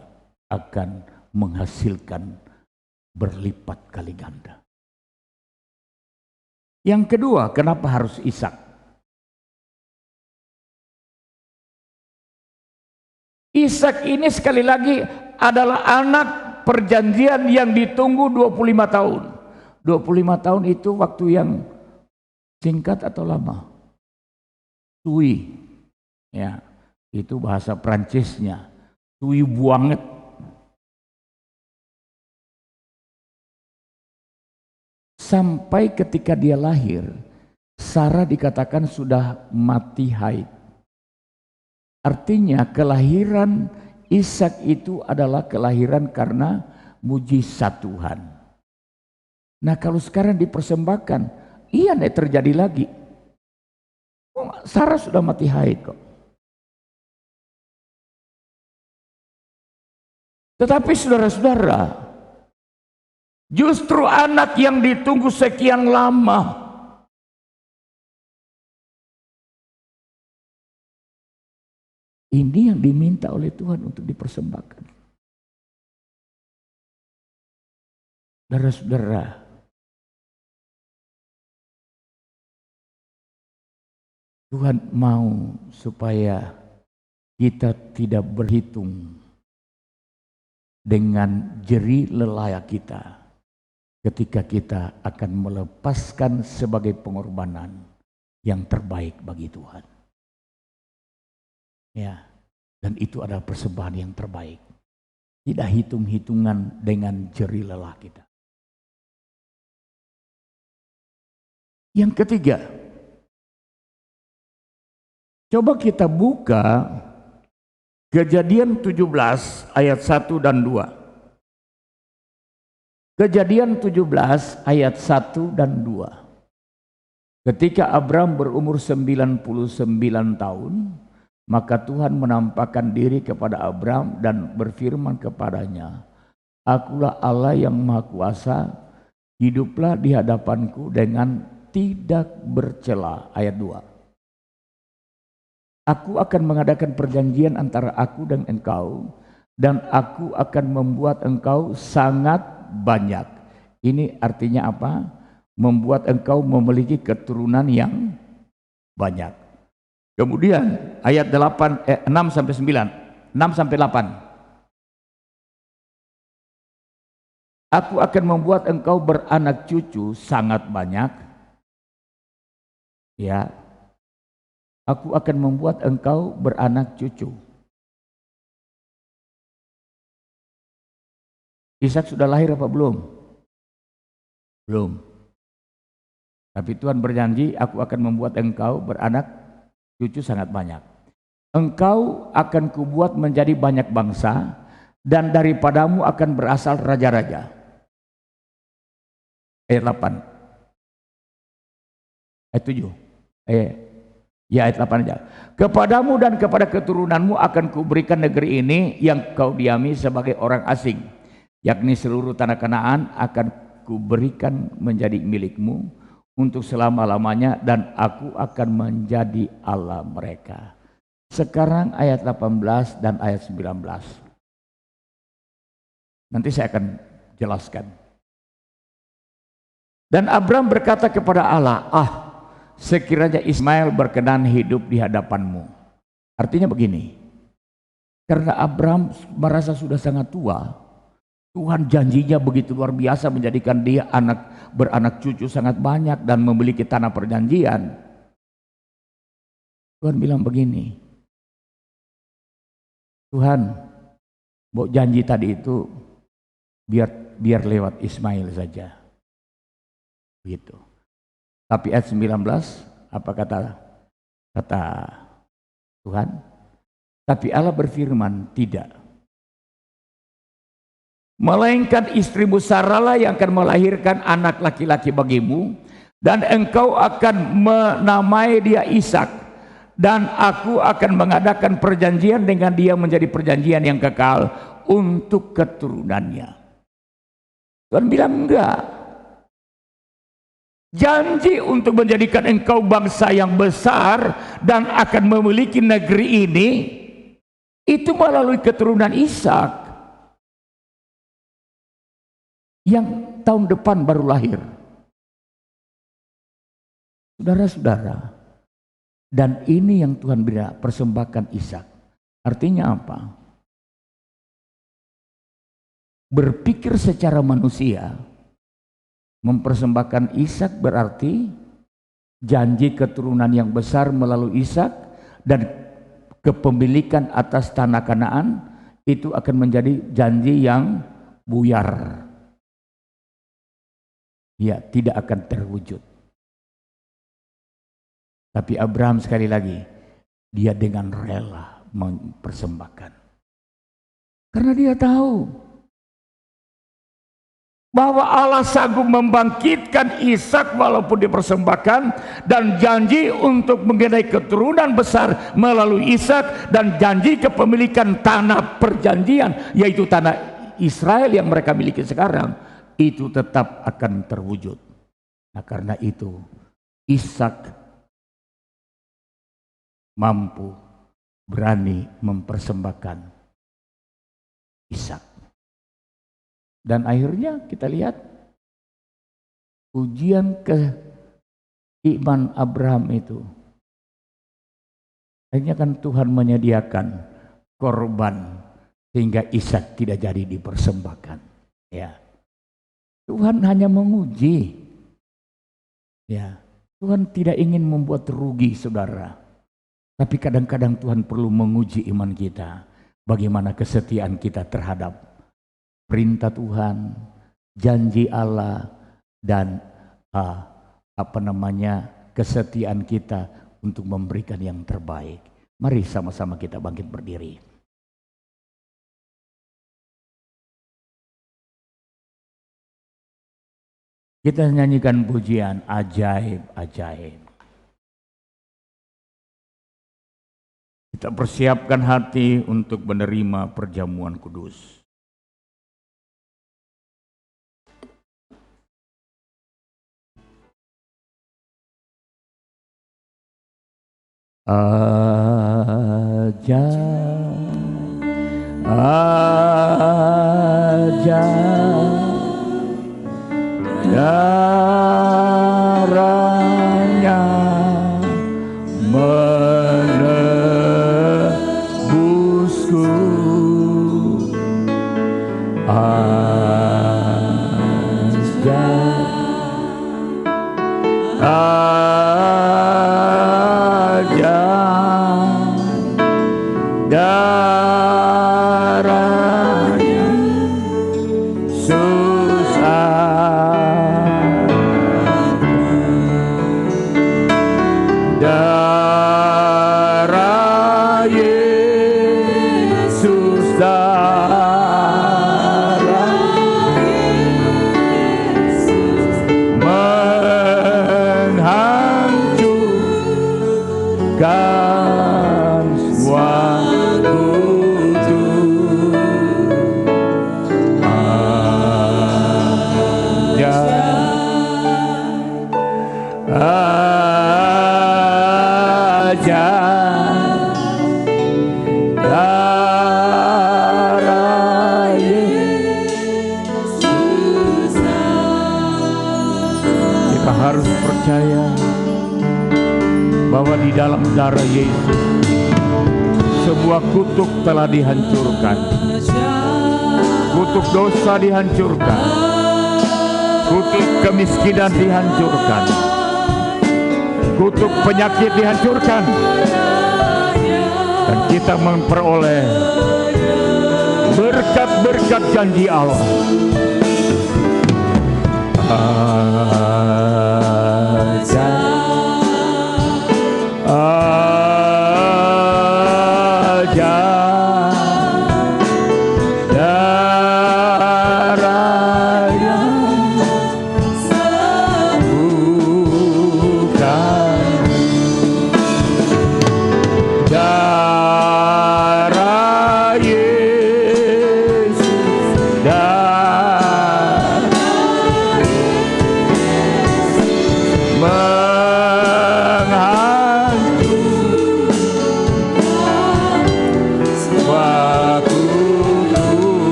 akan menghasilkan berlipat kali ganda. Yang kedua, kenapa harus Ishak? Ishak ini sekali lagi adalah anak perjanjian yang ditunggu 25 tahun. 25 tahun itu waktu yang singkat atau lama? Suwi. Ya, itu bahasa Prancisnya. Suwi buanget. Sampai ketika dia lahir, Sarah dikatakan sudah mati haid. Artinya kelahiran Ishak itu adalah kelahiran karena mujizat Tuhan. Nah kalau sekarang dipersembahkan, iya nih terjadi lagi. Sarah sudah mati haid kok. Tetapi saudara-saudara, justru anak yang ditunggu sekian lama, ini yang diminta oleh Tuhan untuk dipersembahkan. Saudara-saudara, Tuhan mau supaya kita tidak berhitung dengan jerih lelah kita ketika kita akan melepaskan sebagai pengorbanan yang terbaik bagi Tuhan. Ya, dan itu adalah persembahan yang terbaik. Tidak hitung-hitungan dengan jerih lelah kita. Yang ketiga, coba kita buka Kejadian 17 ayat 1 dan 2. Kejadian 17 ayat 1 dan 2. Ketika Abram berumur 99 tahun, maka Tuhan menampakkan diri kepada Abram dan berfirman kepadanya, "Akulah Allah yang Maha Kuasa, hiduplah di hadapanku dengan tidak bercela." Ayat 2. Aku akan mengadakan perjanjian antara aku dan engkau, dan aku akan membuat engkau sangat banyak. Ini artinya apa? Membuat engkau memiliki keturunan yang banyak. Kemudian ayat 6 sampai 9, 6 sampai 8. Aku akan membuat engkau beranak cucu sangat banyak. Ya. Aku akan membuat engkau beranak cucu. Ishak sudah lahir apa belum? Belum. Tapi Tuhan berjanji, aku akan membuat engkau beranak cucu sangat banyak. Engkau akan kubuat menjadi banyak bangsa, dan daripadamu akan berasal raja-raja. Ayat 8. Ayat 7. Ya ayat 8 aja. Kepadamu dan kepada keturunanmu akan kuberikan negeri ini yang kau diami sebagai orang asing, yakni seluruh tanah Kanaan akan kuberikan menjadi milikmu untuk selama-lamanya, dan aku akan menjadi Allah mereka. Sekarang ayat 18 dan ayat 19. Nanti saya akan jelaskan. Dan Abram berkata kepada Allah, sekiranya Ismail berkenan hidup di hadapanmu. Artinya begini, karena Abram merasa sudah sangat tua, Tuhan janjinya begitu luar biasa menjadikan dia beranak cucu sangat banyak dan memiliki tanah perjanjian. Tuhan bilang begini, Tuhan, mau janji tadi itu biar lewat Ismail saja. Begitu. Tapi ayat 19, apa kata Tuhan? Tapi Allah berfirman, tidak. Melainkan istrimu Sarahlah yang akan melahirkan anak laki-laki bagimu, dan engkau akan menamai dia Ishak, dan aku akan mengadakan perjanjian dengan dia menjadi perjanjian yang kekal untuk keturunannya. Tuhan bilang enggak. Janji untuk menjadikan engkau bangsa yang besar dan akan memiliki negeri ini, itu melalui keturunan Ishak. yang tahun depan baru lahir. Saudara-saudara, dan ini yang Tuhan beri, persembahkan Ishak. Artinya apa? Berpikir secara manusia, mempersembahkan Ishak berarti janji keturunan yang besar melalui Ishak dan kepemilikan atas tanah Kanaan itu akan menjadi janji yang buyar. Ya, tidak akan terwujud. Tapi Abraham sekali lagi, dia dengan rela mempersembahkan. Karena dia tahu bahwa Allah sanggup membangkitkan Ishak walaupun dipersembahkan, dan janji untuk mengenai keturunan besar melalui Ishak, dan janji kepemilikan tanah perjanjian yaitu tanah Israel yang mereka miliki sekarang itu tetap akan terwujud. Nah, karena itu Ishak mampu, berani mempersembahkan Ishak. Dan akhirnya kita lihat ujian iman Abraham itu. Akhirnya kan Tuhan menyediakan korban sehingga Ishak tidak jadi dipersembahkan. Ya, Tuhan hanya menguji. Ya, Tuhan tidak ingin membuat rugi saudara. Tapi kadang-kadang Tuhan perlu menguji iman kita. Bagaimana kesetiaan kita terhadap perintah Tuhan, janji Allah, dan kesetiaan kita untuk memberikan yang terbaik. Mari sama-sama kita bangkit berdiri. Kita nyanyikan pujian ajaib, ajaib. Kita persiapkan hati untuk menerima perjamuan kudus. Ajaib, ajaib, darahnya menebusku, darahnya susah, darah Yesus, darah menghancurkan semua percaya bahwa di dalam darah Yesus sebuah kutuk telah dihancurkan. Kutuk dosa dihancurkan. Kutuk kemiskinan dihancurkan. Kutuk penyakit dihancurkan. Dan kita memperoleh berkat-berkat janji Allah.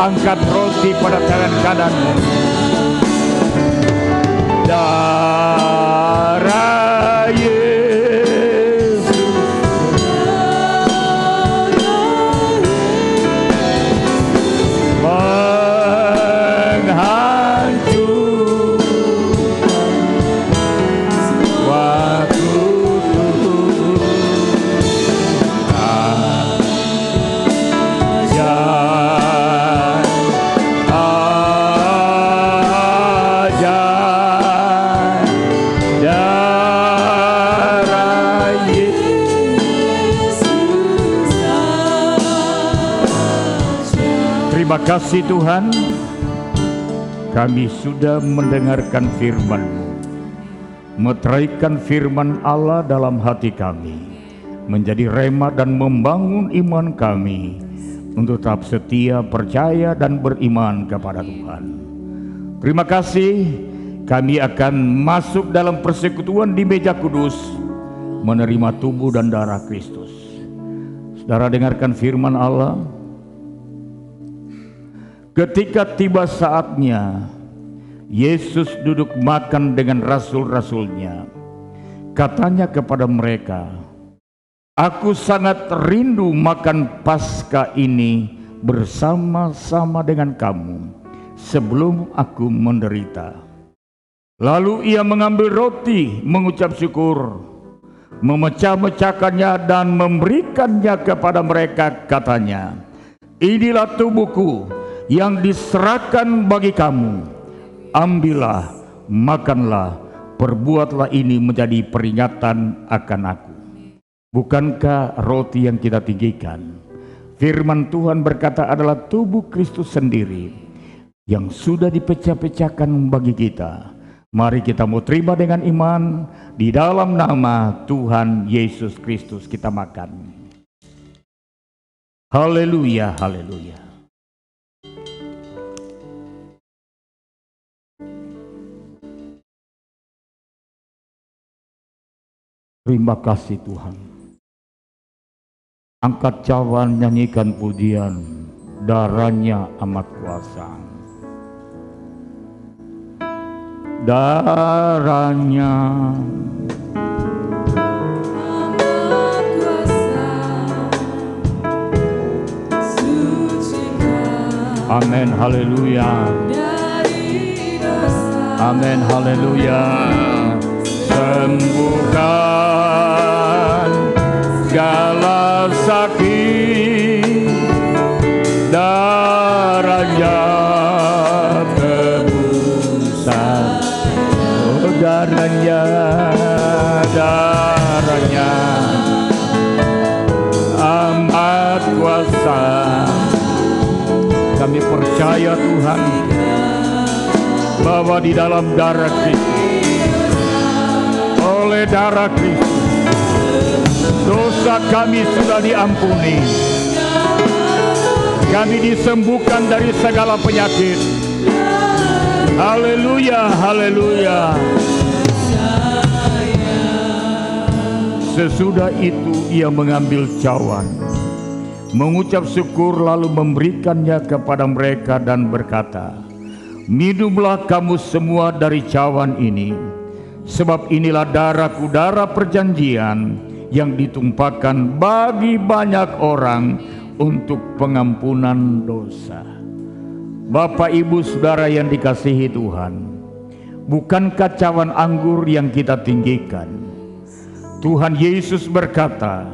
angkat roti pada tangan kananmu. Darah Yesus menghancurkan waktu Terima kasih Tuhan, kami sudah mendengarkan firman-Mu, meteraikan firman Allah dalam hati kami, menjadi rema dan membangun iman kami untuk tetap setia, percaya dan beriman kepada Tuhan. Terima kasih, kami akan masuk dalam persekutuan di meja kudus, menerima tubuh dan darah Kristus. Saudara dengarkan firman Allah. Ketika tiba saatnya, Yesus duduk makan dengan rasul-rasulnya. Katanya kepada mereka, "Aku sangat rindu makan Paskah ini bersama-sama dengan kamu sebelum aku menderita." Lalu ia mengambil roti, mengucap syukur, memecah-mecahkannya dan memberikannya kepada mereka. Katanya, "Inilah tubuhku yang diserahkan bagi kamu. Ambillah, makanlah, perbuatlah ini menjadi peringatan akan aku." Bukankah roti yang kita tinggikan, firman Tuhan berkata, adalah tubuh Kristus sendiri yang sudah dipecah-pecahkan bagi kita? Mari kita mau terima dengan iman. Di dalam nama Tuhan Yesus Kristus kita makan. Haleluya, haleluya. Terima kasih Tuhan. Angkat cawan, nyanyikan pujian, darahnya amat kuasa. Darahnya
amat kuasa, sucikan
amin, haleluya.
dari dosa.
Amin, haleluya. Sembuhkan segala sakit, darahnya tebusan, oh darahnya amat kuasa. Kami percaya Tuhan bahwa di dalam darah Kristus, oleh darah Kristus, dosa kami sudah diampuni. Kami disembuhkan dari segala penyakit. Haleluya, haleluya. Sesudah itu ia mengambil cawan, mengucap syukur lalu memberikannya kepada mereka dan berkata, "Minumlah kamu semua dari cawan ini, sebab inilah darahku, darah perjanjian yang ditumpahkan bagi banyak orang untuk pengampunan dosa." Bapak, Ibu, Saudara yang dikasihi Tuhan, bukankah cawan anggur yang kita tinggikan, Tuhan Yesus berkata,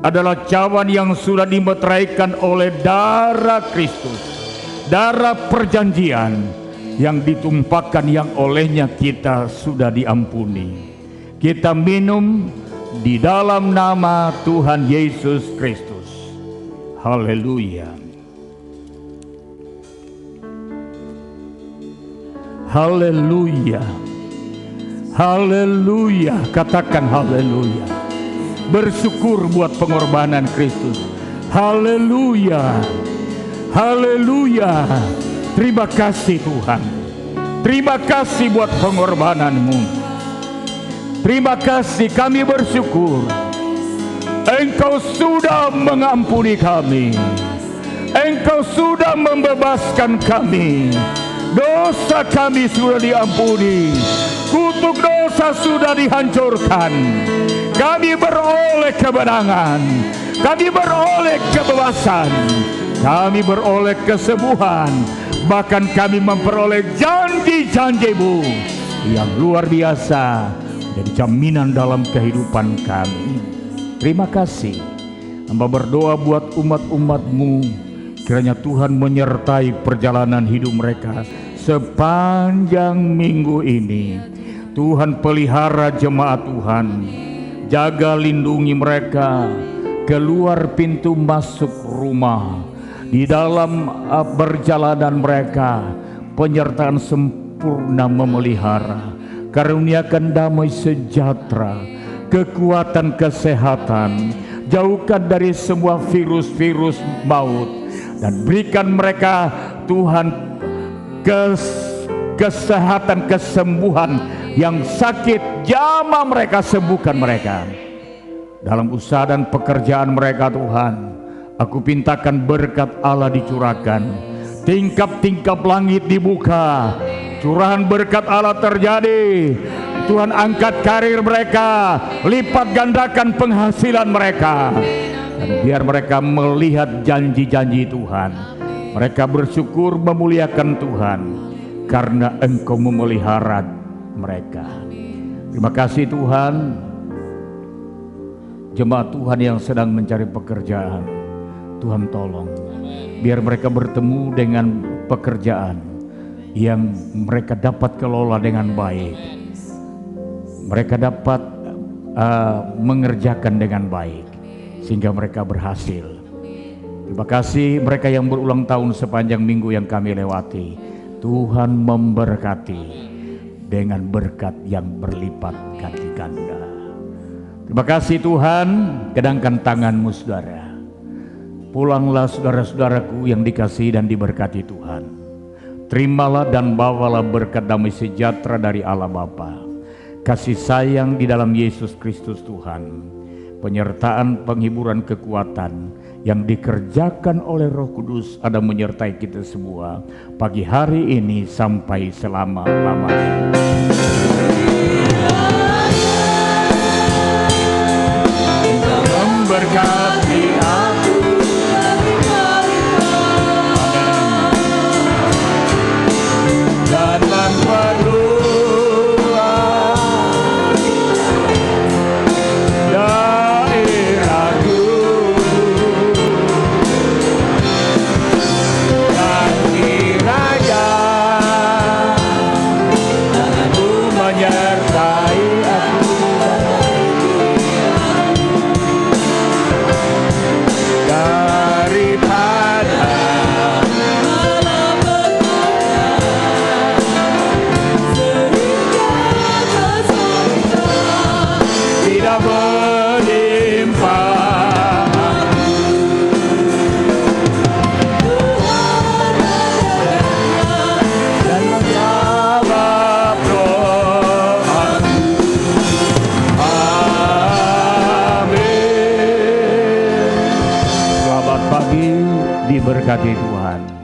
adalah cawan yang sudah dimeteraikan oleh darah Kristus, darah perjanjian yang ditumpahkan, yang olehnya kita sudah diampuni. Kita minum di dalam nama Tuhan Yesus Kristus. Haleluya. Haleluya. Haleluya. Katakan haleluya. Bersyukur buat pengorbanan Kristus. Haleluya. Haleluya. Terima kasih Tuhan. Terima kasih buat pengorbanan-Mu. Terima kasih, kami bersyukur Engkau sudah mengampuni kami. Engkau sudah membebaskan kami. Dosa kami sudah diampuni. Kutuk dosa sudah dihancurkan. Kami beroleh kemenangan. Kami beroleh kebebasan. Kami beroleh kesembuhan. Bahkan kami memperoleh janji-janji-Mu yang luar biasa, menjadi jaminan dalam kehidupan kami. Terima kasih. Hamba berdoa buat umat-umat-Mu, kiranya Tuhan menyertai perjalanan hidup mereka sepanjang minggu ini. Tuhan pelihara jemaat Tuhan, jaga lindungi mereka keluar pintu masuk rumah, di dalam perjalanan mereka penyertaan sempurna memelihara. Karuniakan damai sejahtera, kekuatan kesehatan, jauhkan dari semua virus-virus maut, dan berikan mereka Tuhan kesehatan, kesembuhan yang sakit, jamah mereka, sembuhkan mereka. Dalam usaha dan pekerjaan mereka Tuhan, aku pintakan berkat Allah dicurahkan, tingkap-tingkap langit dibuka, curahan berkat Allah terjadi. Tuhan angkat karir mereka, lipat gandakan penghasilan mereka, dan biar mereka melihat janji-janji Tuhan. Mereka bersyukur memuliakan Tuhan karena Engkau memelihara mereka. Terima kasih Tuhan. Jemaat Tuhan yang sedang mencari pekerjaan, Tuhan tolong biar mereka bertemu dengan pekerjaan yang mereka dapat kelola dengan baik. Mereka dapat mengerjakan dengan baik sehingga mereka berhasil. Terima kasih mereka yang berulang tahun sepanjang minggu yang kami lewati. Tuhan memberkati dengan berkat yang berlipat ganti ganda. Terima kasih Tuhan. Kedangkan tangan-Mu saudara. Pulanglah saudara-saudaraku yang dikasihi dan diberkati Tuhan. Terimalah dan bawalah berkat damai sejahtera dari Allah Bapa, kasih sayang di dalam Yesus Kristus Tuhan, penyertaan, penghiburan, kekuatan yang dikerjakan oleh Roh Kudus ada menyertai kita semua pagi hari ini sampai selama-lamanya. Memberkati aku dan berdoa daerahku dan kiranya Tuhanku menyertai aku daripada tidak menimpa dan menjawab doaku. Amin. Selamat pagi, diberkati Tuhan.